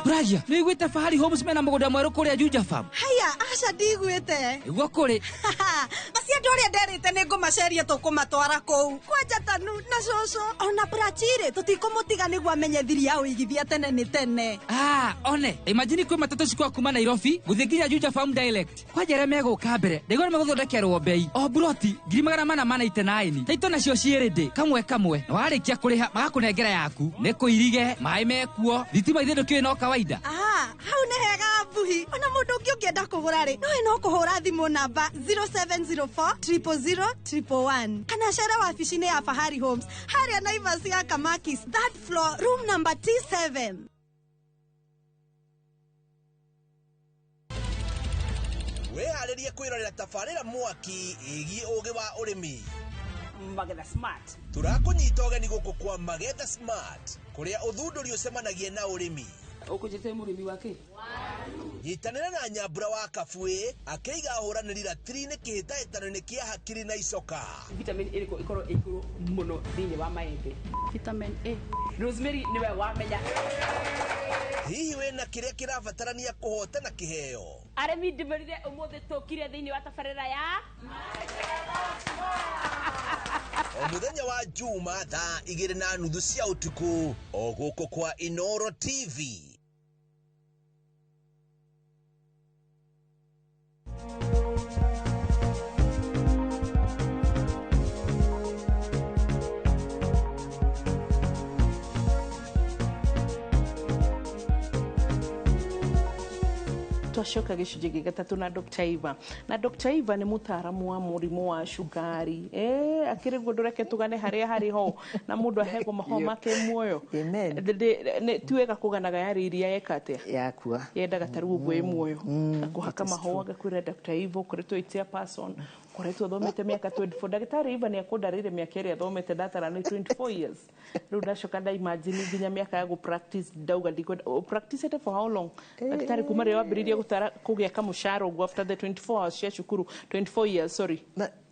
Raja, ni gwite Fahari Homes mena mũgũnda mwerũ kũrĩa Juja Farm. Haya, aca ndigwĩte. Igua kũrĩ. Basi ti andå arä a nderä te nä ngå maceria tå kå matwara kå u kwanja tanu na coco ona brachirä tå tikå må tiga nä guo amenye thiri ya å igithia tene nä tene one imagine kwä matatå cikwa kuma Nairobi gũthiĩ nginya Juja Farm Direct kwanja arĩa megũka mbere ndĩgwo nĩ megũthondekerwo mbei o buroti 489 taito nacio ciĩrĩ ndĩ kamwe na warĩkia kũrĩha magakũnengera yaku nĩ kũirige maĩ mekuo thitima ithe ndũkĩũĩ no kawaida hau nĩ hega mbuhi ona mũndũ ũngĩ ũngĩenda kũgũra rĩ nowe no kũhũra thimũ namba 0704 000 111 kana cera wabici-inĩ ya Fahari Homes harĩa Naivas ya Kamakis third floor room number T7. Weharĩrie kwĩrorera tabarĩra mwaki ĩgiĩ ũgĩ wa ũrĩmi Magetha Smart. Tũrakũnyita ũgeni gũkũ kwa Magetha Smart kũrĩa ũthundũri ũcemanagia na ũrĩmi. Ũkũnjĩte mũrĩmi wake? Nyitanĩra na Nyambura wa Kabuĩ akĩiga ahũranĩri ratiri-inĩ kĩhĩtahĩtano-inĩ kĩa hakiri na icoka. Vitamin ĩrĩkũ ĩkorwo ĩigũrũ mũno thĩinĩ wa maembe? Vitamin A. Rosemary nĩwe wamenya. Hihi wĩna kĩrĩa kĩrabatarania kũhotana kĩheo? Arĩmi ndĩmerire ũmũthĩ tũkire thĩinĩ wa tabarĩra ya o mũthenya wa Juma thaa 2:30 cia ũtukũ o gũkũ kwa Inoro TV. Twashoka gicunjĩ gĩa gatatũ na Dr. Eva na Dr. Eva nĩ mũtaaramu wa mũrimũ wa cukari akĩrĩ guo ndũreke tũgane harĩa harĩ ho na mũndũ ahegwo mahũa make muoyo ti wega kũganaga yarĩ iria yeka atĩa yakua yendaga ta rĩu ũguo ĩ muoyo akũhaka mahũa gakwĩra Dr. Eva ũkoretwo ĩtia person koretwo thomete mĩaka 24 ndagĩtarĩ Eva nĩ akũndarĩire mĩaka ĩrĩa thomete ndatara nĩ 24 years rĩu ndacoka ndaimagine nginya mĩaka ya practice ndauga practice it for how long ndagĩtarĩ kuma rĩrĩa wambĩrĩirie kũgĩa kamũcara ũguo after the 24 hours cia cukuru 24 years sorry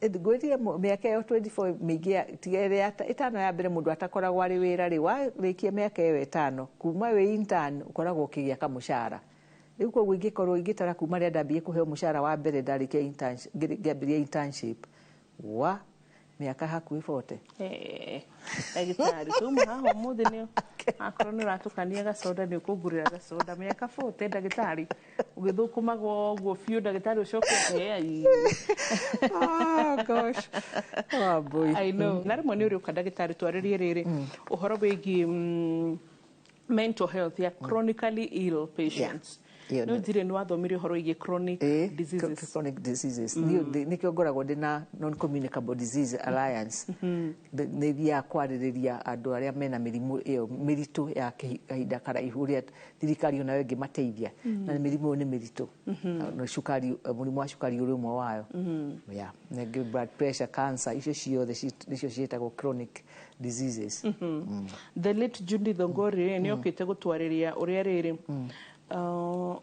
ngwĩrire mĩaka ĩyo 24 mĩingĩ tigere ĩtano ya mbere mũndũ atakoragwo arĩ wĩra rĩ warĩkia mĩaka ĩyo ĩtano kuma wĩ intern ũkoragwo ũkĩgĩa kamũcara rĩu koguo ingĩkorwo ingĩtara kuma rĩrĩa ndambie kũheo mũcara wa mbere ndarĩkia ngĩambĩrĩria internship wa mĩaka hakuhĩ 40 ndagĩtarĩ tuma haha ũmũthĩ nĩ akorwo nĩ ũratukania gacoda nĩ ũkũngurĩra gacoda mĩaka 40 ndagĩtarĩ ũgĩthũkũmaga ũguo biũ ndagĩtarĩ ũcoke gosh boy I know na rĩmwe nĩ ũrĩũka ndagĩtarĩ twarĩrie rĩrĩ ũhoro wĩgiĩ mental health ya chronically ill patients no dire nĩ wathomirie ũhoro wĩgiĩ chronic diseases nĩkĩo ngoragwo ndĩna non communicable disease alliance nĩ thiaga kwarĩrĩria andũ arĩa mena mĩrimũ ĩyo mĩritũ ya kahinda karaihu ũrĩa thirikari onayo ĩngĩmateithia na mĩrimũ nĩ mĩritũ mũrimũ wa cukari ũrĩ ũmwe wayo ningĩ blood pressure cancer icio ciothe nĩcio ciĩtagwo chronic diseases the late Judy Thongori nĩ okĩte gũtwarĩria ũrĩa rĩrĩ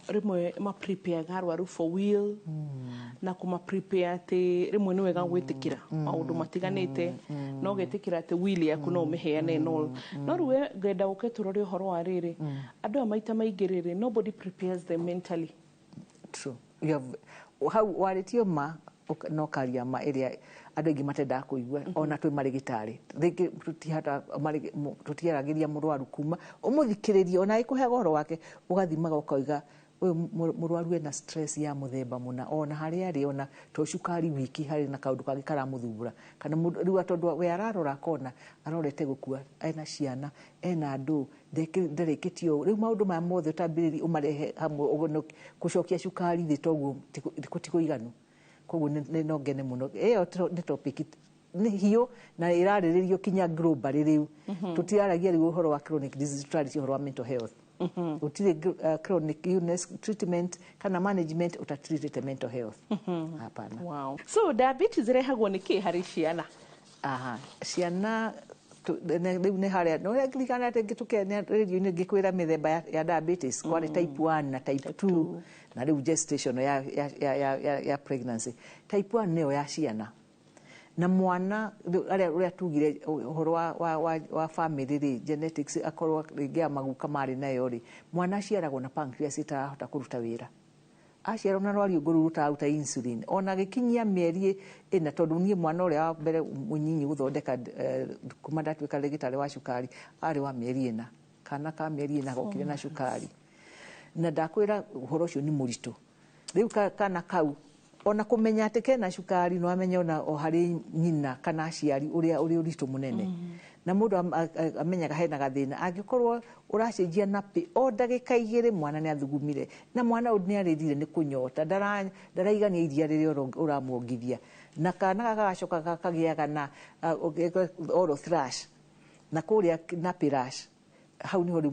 rimwe ma prepare arwaru for will na kuma prepare ati rimwe ni wega gwĩtĩkĩra maũndũ matiganĩte no getĩkĩra ati will yaku no ũmĩheane no ruwe ngenda ũke tũrore ũhoro wa rĩrĩ andũ a maita maingĩ rĩrĩ nobody prepares them mentally true how warĩtio ma no karia ma ĩrĩa andũ aingĩ matendaga kũigua ona twĩ marĩgĩtarĩ rĩngĩ tũtiaragĩria mũrwaru kuma ũmũthikĩrĩrie ona ĩkũheaga ũhoro wake ũgathimaga ũkauga ũyũ mũrwaru ena stress ya mũthemba mũna ona harĩa arĩ ona to cukari wiki harĩ na kaũndũ kangĩ karamũthumbũra kana rĩu tondũ we ararora kona arorete gũkua ena ciana ena andũ ndarĩkĩtio rĩu maũndũ maya mothe ũtambĩrĩri ũmarehe hamwe gũcokia cukari thĩ toguo tikũiganu koguo no ngene mũno ĩyo nĩ topic nĩ hiũ na ĩrarĩrĩrio kinya global rĩu tũtiraragia rĩu ũhoro wa chronic disease tũrarĩria ũhoro wa mental health utirĩ chronic illness treatment kana management utatreat mental health hapana wow so diabetes rehagwo nĩ kĩ harĩ ciana ciana rĩu nĩ harĩa no ngirikana atĩ ngĩtukenia radio-inĩ ngĩkwĩra mĩthemba ya diabetes kwarĩ type 1 na type 2 na rĩu gestation ya pregnancy type 1 nĩyo ya ciana na mwana ũrĩa tugire ũhoro wa family rĩ genetics akorwo rĩngĩ maguka marĩ nayo rĩ mwana aciaragwo na pancreas itarahota kũruta wĩra aciarwo na rwari nguru rutaruta insulin ona gikinyia mieri ina tondu nie mwana uria wa mbere munyinyi guthondeka kuma ndatuika rigitari wa cukari ari wa mieri ina kana ka mieri ina gokire na cukari na ndakwira uhoro ucio ni muritu riu kana kau ona kumenya ati kena cukari no amenya ona o hari nyina kana aciari uria uritu munene na mundu amenyaga hena gathina angikorwo uracenjia napi o ndagika 2 mwana ni athugumire na mwana ni arithire ni kunyota ndaraigania iria riria uramuongithia na kana gagacoka gakagiaga na oral thrush na kuria napi rash hau ni hori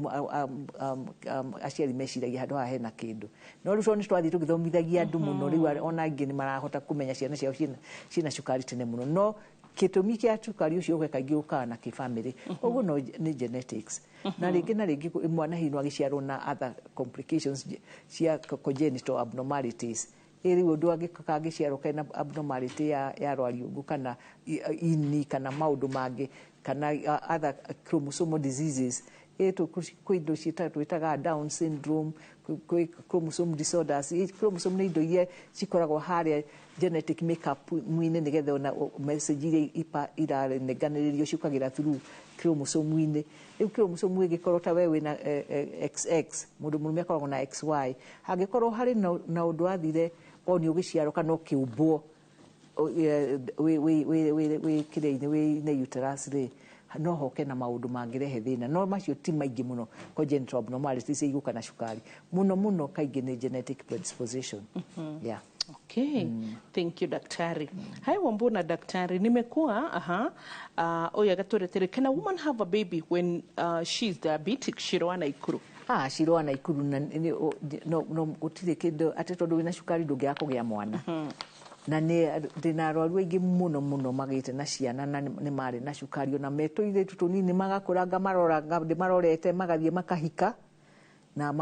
aciari meciragia handu haha hena kindu no riu ni twathi tugithomithagia andu muno riu ona ingi ni marahota kumenya ciana ciao cina cukari tene muno no kitumi kia cukari ucio gwe kaingi ukaga na kifamily uguo no ni genetics na ringi mwana hino agiciarwo na other complications cia congenital abnormalities iri undu agiciarwo kana abnormality ya rwariungu kana ini kana maundu mangi kana other chromosomal diseases kwindo twitaga Down syndrome chromosome disorders chromosome ni indo iria cikoragwo haria genetic makeup mwine nigetha ona message iria iraneganiririo ciukagira through chromosome ine riu chromosome igikorwo ta wewe na XX mundu murume akoragwo na XY hangikorwo hari na undu athire oni ugiciarwo kana ukiumbwo we kireine we na uterus ri no hoke na maundu mangirehe thina no macio ti maingi muno congenital abnormalities iguka na cukari muno kaingi ni genetic predisposition yeah. Okay. Thank you daktari. Hai Wambura daktari, nimekuwa oya agaturetere, can a woman have a baby when she's diabetic? Shirwana ikuru. Shirwana ikuru no gutire kindu ati tondu wina cukari ndungiaga kugia mwana. Na ndina arwaru aingi muno magite na ciana na ni mari na cukari ona metuire tunini magakuranga maroraga ndimarorete magathie makahika na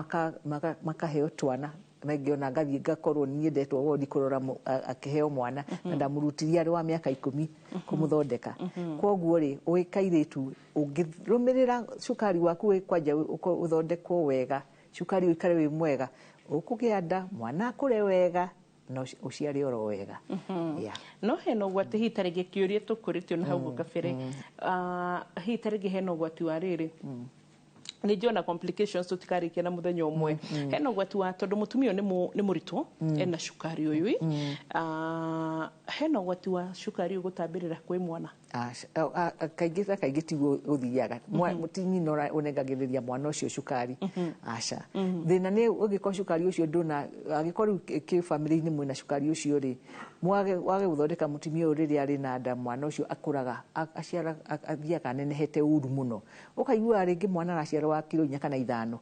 makaheo twana nagi ona ngathie ngakorwo niendetwo wodi kurora akiheo mwana na ndamurutiria ari wa miaka 10 kumuthondeka koguo ri uikairitu ungirumirira cukari waku kwanja uthondekwo wega cukari uikare wi mwega ukugia nda mwana akure wega no uciari oro wega no heno gwati hitarige kiuria tukuritio na hau gukabere hitarige heno gwati wa riri ni jona complications tutikarikia na muthenya umwe heno gwati wa tondu mutumio ni muritu ena cukari uyu heno gwati wa cukari ugutambirira kwi mwana kaingi tiguo uthiaga mutinyi no unengagiriria mwana ucio cukari aca thina ni ugiko cukari ucio nduna agikorwo ki family ni mwina cukari ucio ri wage guthondeka mutumia uriri ari na nda mwana ucio akuraga aciara athiaga nenehete uru muno ukaigua ringi mwana araciara wa kilo 4 kana 5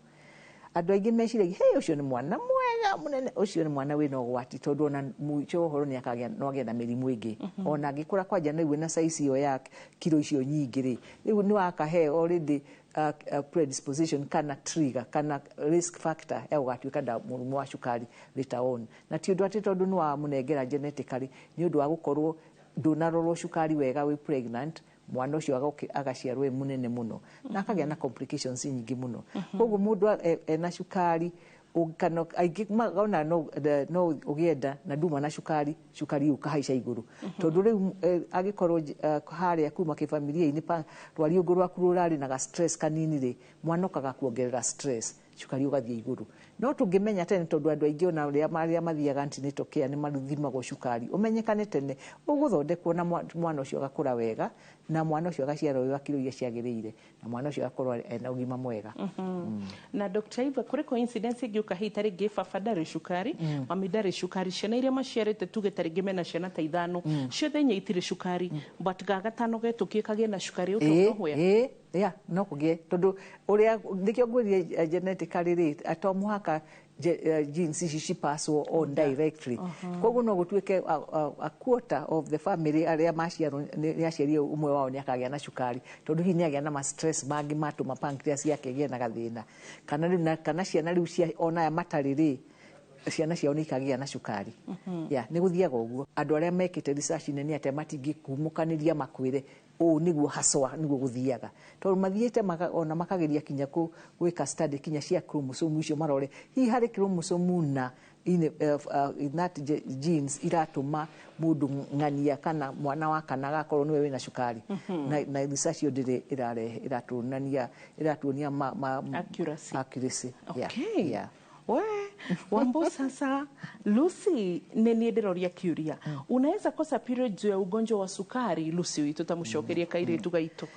andu aingi meciragia hey ucio ni mwana mwega munene ucio ni mwana wina ugwati tondu ona muicho horo ni akagia no agia na mirimu ingi ona agikura kwanja na iwe na size yo ya kilo icio nyingi ri riu ni wakahe already predisposition kana trigger kana risk factor ya ugatuika da murumu wa cukari later on na ti undu ati tondu ni wa munengera genetically ni undu wa gukorwo ndunarorwo cukari wega wi pregnant mwana ucio agaciarwo munene muno na akagia na complications nyingi muno koguo mundu ena cukari ukano aigona no ugienda na nduma na cukari ukahaica iguru tondu riu agikorwo haria kuma kifamilia-ini pa rwari uguru akururari na stress kanini ri mwana ukaga kuongerera stress cukari ugathie iguru no tungimenya tene tondu andu aingi ona aria mathiaga antenatal care ni maruthimagwo cukari umenyekane tene uguthondekwo na mwana ucio agakura wega na mwana ucio agaciarwo wa kilo iria ciagiriire na mwana ucio agakorwo ena ugima mwega na Dr. Iva kuri coincidence ingi ukahita ringi baba ndari cukari mami ndari cukari ciana iria maciarite tuge taringi mena ciana ta 5 ciothe nyeitire cukari but ga gatano getukikagie na cukari utohoya no kugie tondu uria ndikio ngwirie genetically ri atomuhaka genes ici passwo on directly koguo no gutuike a quarter of the family aria maciarwo ni aciario umwe wao ni akagia na cukari tondu hinya agia na stress mangi matuma pancreas yake gie na gathina kana ciana riu cia ona ya matari ri ciana ciao nĩ ikagĩa na cukari nĩ gũthiaga ũguo. Andũ arĩa mekĩte research nene atĩ matingĩkumũkanĩria makwĩre ũũ nĩguo haswa nĩguo gũthiaga, tondũ mathiĩte ona makageria kinya gwĩka study kinya cia chromosome icio marore hihi harĩ chromosome na that genes iratũma mũndũ ng'ania kana mwana wa kana agakorwo nĩwe wĩna cukari, na research iyo ndĩrĩ iratuonia accuracy. We Wambo, sasa Lucy, nini ndiroria kiuria, unaweza kosa periods ya ugonjwa wa sukari Lucy, tutamshokeria kairitu gaitu?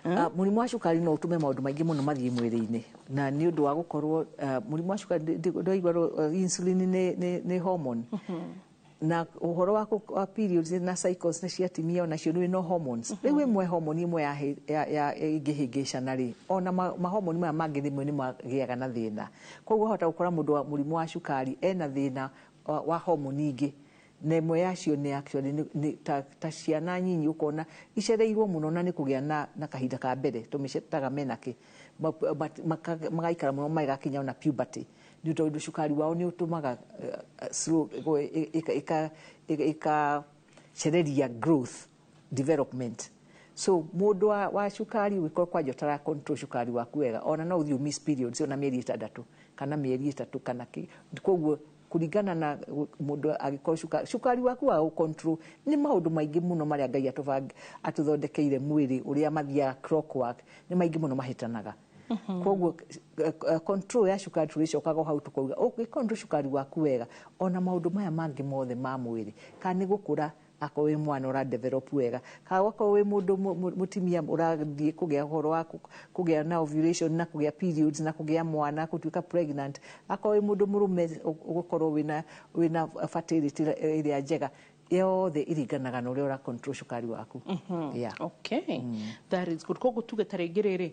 Mũrimũ wa cukari no ũtũme maũndũ maingĩ mũno mathiĩ mwĩrĩ-inĩ, na nĩ ũndũ wa gũkorwo mũrimũ wa cukari ndũigua insulin nĩ hormone, na ũhoro wa periods na cycles nĩ cia atumia onacio nĩ no hormones. Rĩu ĩmwe hormone imwe ya ingĩhĩngĩcana rĩ, ona mahormone maya mangĩ rĩmwe nĩ magĩaga na thĩna, koguo hota gũkora mũndũ wa mũrimũ wa cukari ena thĩna wa hormone ingĩ, na ĩmwe yacio nĩ actually ta ciana nyinyi ũkona icereirwo mũno na nĩ kũgĩa na kahinda ka mbere tũmĩcetaga menake, magaikara mũno magakinya na puberty, nĩ tondũ cukari wao nĩ ũtũmaga slow ikacereria growth development. So mũndũ wa cukari ũgĩkorwo kwanja ũtara control cukari waku wega, ona no ũthiĩ miss periods ona mĩeri 6 kana mĩeri 3 kana koguo kuringana na mũndũ agĩkorwo cukari waku wa control nĩ maũndũ maingĩ mũno marĩa Ngai atũthondekeire mwĩrĩ ũrĩa mathiaga clockwork, nĩ maingĩ mũno mahĩtanaga. Koguo control ya cukari tũrĩcokaga hau tũkauga ũgĩcontrol cukari waku wega, ona maũndũ maya mangĩ mothe ma mwĩrĩ kana nĩ gũkũra akorwo wĩ mwana ũra develop wega, kana wakorwo wĩ mũndũ mũtimia ũrathiĩ kũgĩa ũhoro wa kũgĩa na ovulation na kũgĩa periods na kũgĩa mwana gũtuĩka pregnant, akorwo wĩ mũndũ mũrũme ũgũkorwo wĩna fertility ĩrĩa njega, yothe iringanaga na ũrĩa ũra control cukari waku. Okay, that is good. Koguo tuge ta rĩngĩ rĩrĩ,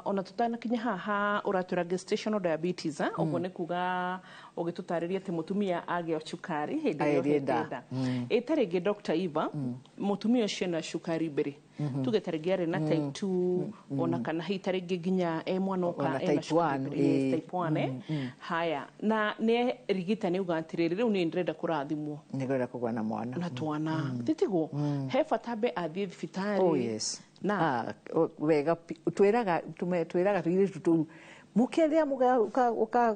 ona tutanakinya haha ũratwĩra gestational diabetes, ũguo nĩ kuga ũgĩtũtarĩria atĩ mũtumia agĩa cukari hĩndĩ ĩrĩa nda. Ta rĩngĩ Dr. Eva, mũtumia ũcio na cukari mbere, tuge ta rĩngĩ arĩ na type 2 ona kana hihi ta rĩngĩ nginya mwana oka ena cukari type 1 haya, na nĩ rigitani uga atĩrĩrĩ rĩu nĩ ndĩrenda kũrathimwo, nĩ ndĩrenda kũgĩa na twana tĩtigwo he bata be athiĩ thibitarĩ. Na wega twĩraga tũirĩtu tũu mũkĩrĩa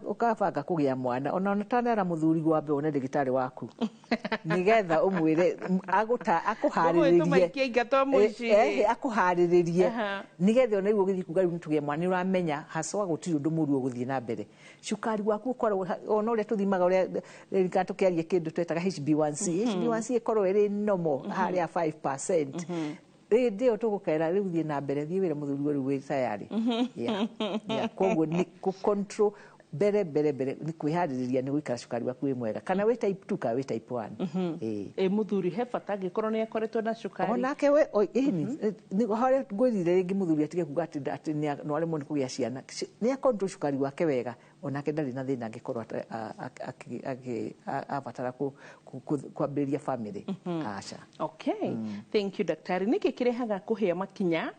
ũkabanga kũgĩa mwana ona tanera mũthuri wambe one ndagĩtarĩ waku nigetha ũmwĩre akũharĩrĩrie nigetha ona igũo gĩthiĩ kuga rĩu nĩtũgĩa mwana nĩ ũramenya haswa gũtirĩ ũndũ mũru ũgũthiĩ na mbere. Cukari waku ũkorwo ona ũrĩa tũthimaga ũrĩa rĩrĩa tũkĩaria kĩndũ twetaga HB1C ĩkorwo ĩrĩ normal harĩa 5%. Ndio tũgũkaĩra rĩu thiĩ na mbere thiĩ wĩra mũthuri rĩu wĩ tayari. Koguo nĩ control mbere nĩ kwĩharĩrĩria nĩ gũikara cukari waku wĩ mwega, kana wĩ type 2 kana wĩ type 1. Mũthuri he bata angĩkorwo nĩ akoretwo na cukari onake we nĩ harĩa ngwĩrire rĩngĩ mũthuri atige kuga atĩ no aremwo nĩ kũgĩa ciana, nĩ control cukari wake wega, onake ndarĩ na thĩna angĩkorwo abatara kwambĩrĩria family. Aca. Okay, thank you daktari. Nĩkĩ kĩrehaga kũhĩa makinya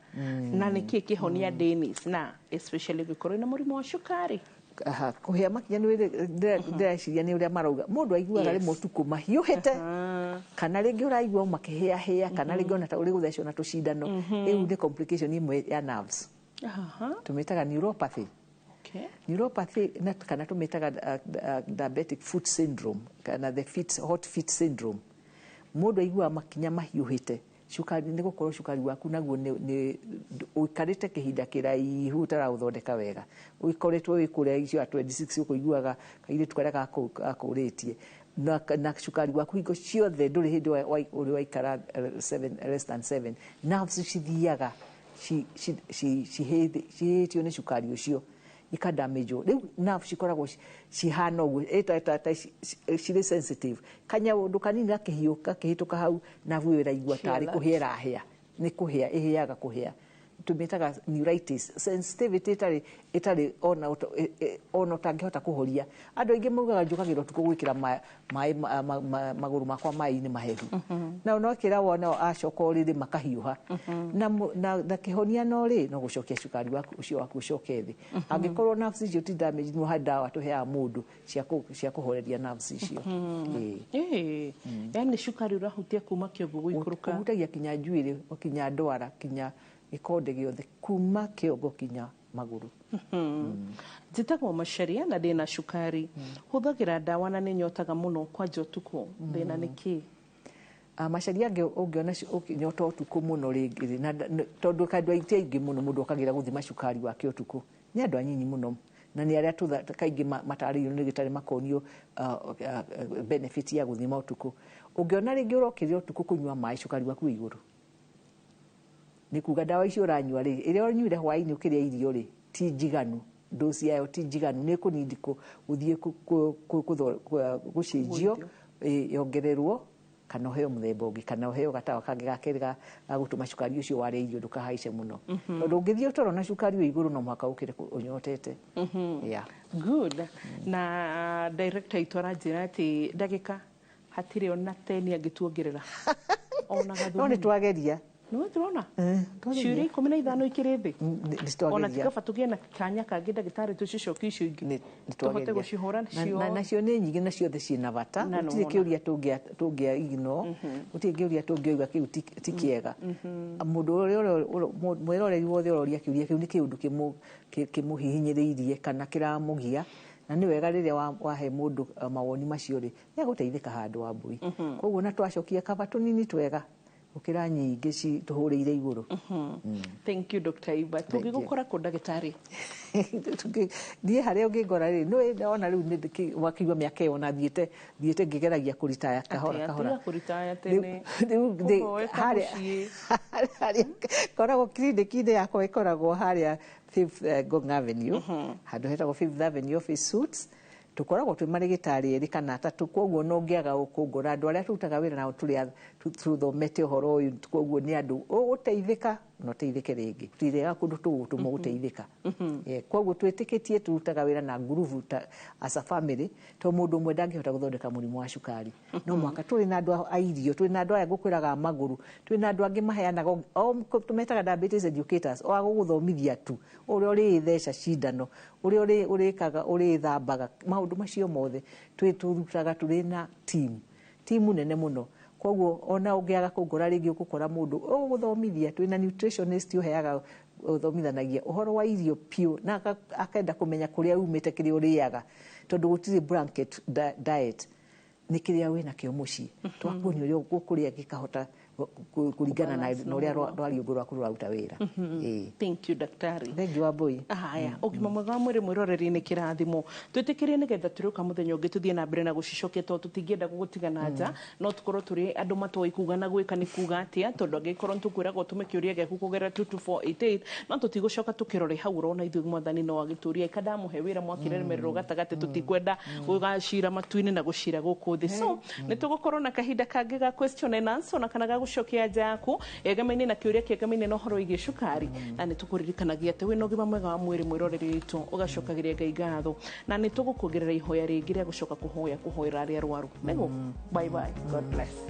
na nĩkĩ kĩhonia Dennis na especially gĩkorwo na mũrimũ wa cukari? Kũhĩa makinya ndĩreciria nĩ ũrĩa marauga mũndũ aiguaga rĩmwe ũtukũ mahiũhĩte, kana rĩngĩ ũraigua makĩhĩa kana rĩngĩ ona ta ũrĩ gũthecwo na tũcindano. Rĩu nĩ complication imwe ya nerves, tũmĩtaga neuropathy. Neuropathy kana tũmĩtaga diabetic foot syndrome kana the hot feet syndrome. Mũndũ aiguaga makinya mahiũhĩte, cukari nĩ gũkorwo cukari waku naguo nĩ ũikarĩte kĩhinda kĩraihu ũtaraũthondeka wega, ũikoretwo wĩ kũrĩa icio 26 ũkũiguaga kairĩtu karĩa gakũrĩtie na cukari waku hingo ciothe ndũrĩ hĩndĩ ũrĩ waikara less than 7. Nerves cithiaga cihĩtio nĩ cukari ũcio ikadamage. Rĩu nerve cikoragwo cihana ũguo cirĩ sensitive, kanyamũndũ kanini gakĩhiũka kĩhĩtũka hau nerve ĩyo ĩraigua tarĩ kũhĩa ĩrahĩa, nĩ kũhĩa ĩhĩaga kũhĩa. tumetaga neuritis sensitivity itari ona utangihota kuhoria andu aingi mugaga njukagirwo tuko gwikira mai maguru makwa mai-ini mahehu na no kira wona acoka uriri makahiuha na kihonia no ri no gucokia cukari waku ucio waku ucoke thi angikorwo nerves icio ti damage no ha dawa tuheaga mundu cia kuhoreria nerves icio yani cukari urahutia kuma kiongo guikuruka hutagia kinya njuiri kinya ndwara kinya ikonde giothe kuma kiongo kinya maguru njitagwo Macharia na ndina cukari huthagira dawa na ninyotaga muno kwanja utuku thina niki Macharia ange ungiona ukinyota utuku muno ringi na tondu kandu aingi muno mundu akagira guthima cukari wake utuku ni andu anyinyi muno na ni aria kaingi matariyo ni gitari makonio benefit ya guthima utuku ungiona ringi urokiria utuku kunywa mai cukari waku iguru ni kuga dawa icio uranyua ri iria unyuire hwaini ukiria irio ri ti njiganu dosi yayo ti njiganu ni kunindi uthie gucenjio yongererwo kana heo muthemba ungi kana heo gatawa kangi gakeriga gutuma cukari ucio wari irio ndukahaice muno tondu ungithie utoro na cukari wi iguru no mwaka ukire unyotete good na director itora njira ati ndagika hatire ona 10 angituongerera ona gathu no ni twageria no turona ciuria 15 ikiri thi ona tikaba tugie na kanya kangi ndagitari tucicoki icio ingi tuhote gucihura cio nacio ni nyingi na ciothe ciina bata gutire kiuria tungia igno gutire kiuria tungioiga kiu ti kiega mundu mwiroreri wothe uroria kiuria kiu ni kiundu kimuhihinyiriirie kana kiramugia na ni wega riria wahe mundu mawoni macio ri ni aguteithika handu wa mbui koguo na twacokia kaba tunini twega ukira nyingi ci tuhuriire iguru thank you Dr. Iba tugigukora ku ndagitari nie haria ungingora ri no ona riu ni wakiwa miaka iyo na thiete ngigeragia kuritaya kahora kuritaya tene haria koragwo clinic-ini yakwa ikoragwo haria 5th Ngong Avenue handu hetagwo 5th Avenue Office Suites tukoragwo twi marigitari eri kana atatu koguo no ngiaga ukungura andu aria turutaga wira nao tuthomete uhoro uyu koguo ni andu uguteithika no teithike ringi tutirega kundu tugutuma guteithika koguo twitikitie turutaga wira na nguruvu as a family to mundu umwe ndangihota guthondeka murimu wa cukari no mwaka turi na andu a irio turi na andu aya gukwiraga maguru turi na andu angi maheanaga tumetaga diabetes educators o aguguthomithia tu uria uri theca cindano uria urikaga uri thambaga maundu macio mothe turutaga turi na team nene muno koguo ona ungiaga kungura ringi ukukora mundu uguthomithia twina nutritionist uheaga uthomithanagia uhoro wa irio pio na akenda kumenya kuria umite kiri uriaga tondu gutiri blanket diet ni kiria wina kio muci twakuoni uria ukuria gikahota kuringana na uria rwari uguru rwaku rauta wira thank you daktari thank you aboi haya ugima mwega wa mwiri mwiroreri ni kirathimo twitikirie nigetha turuka muthenya ungi tuthie na mbere na gucicokia to tutingienda gugutigana nja no tukorwo turi andu matoi kuga na gwika ni kuga atia tondu angikorwo tukwiraga utume kiuria giaku kugera 22488 no tutigucoka tukirore hau urona ithu mwathani no agituria ikada muhe wira mwakiremerero gatagate tutikwenda gugacira matuini na gucira guku thi so nitugukorwo na kahinda kangi ga question and answer na kana gucokia nja yaku egamaine na kiuria kiegamaine no horo igi cukari na nitukuririkanagia ati wina ugima mwega wa mwiri mwiroreri witu ugacokagiria Ngai ngatho na nitugukuongerera ihoya ringi ria gucoka kuhoya aria arwaru nego bye bye god bless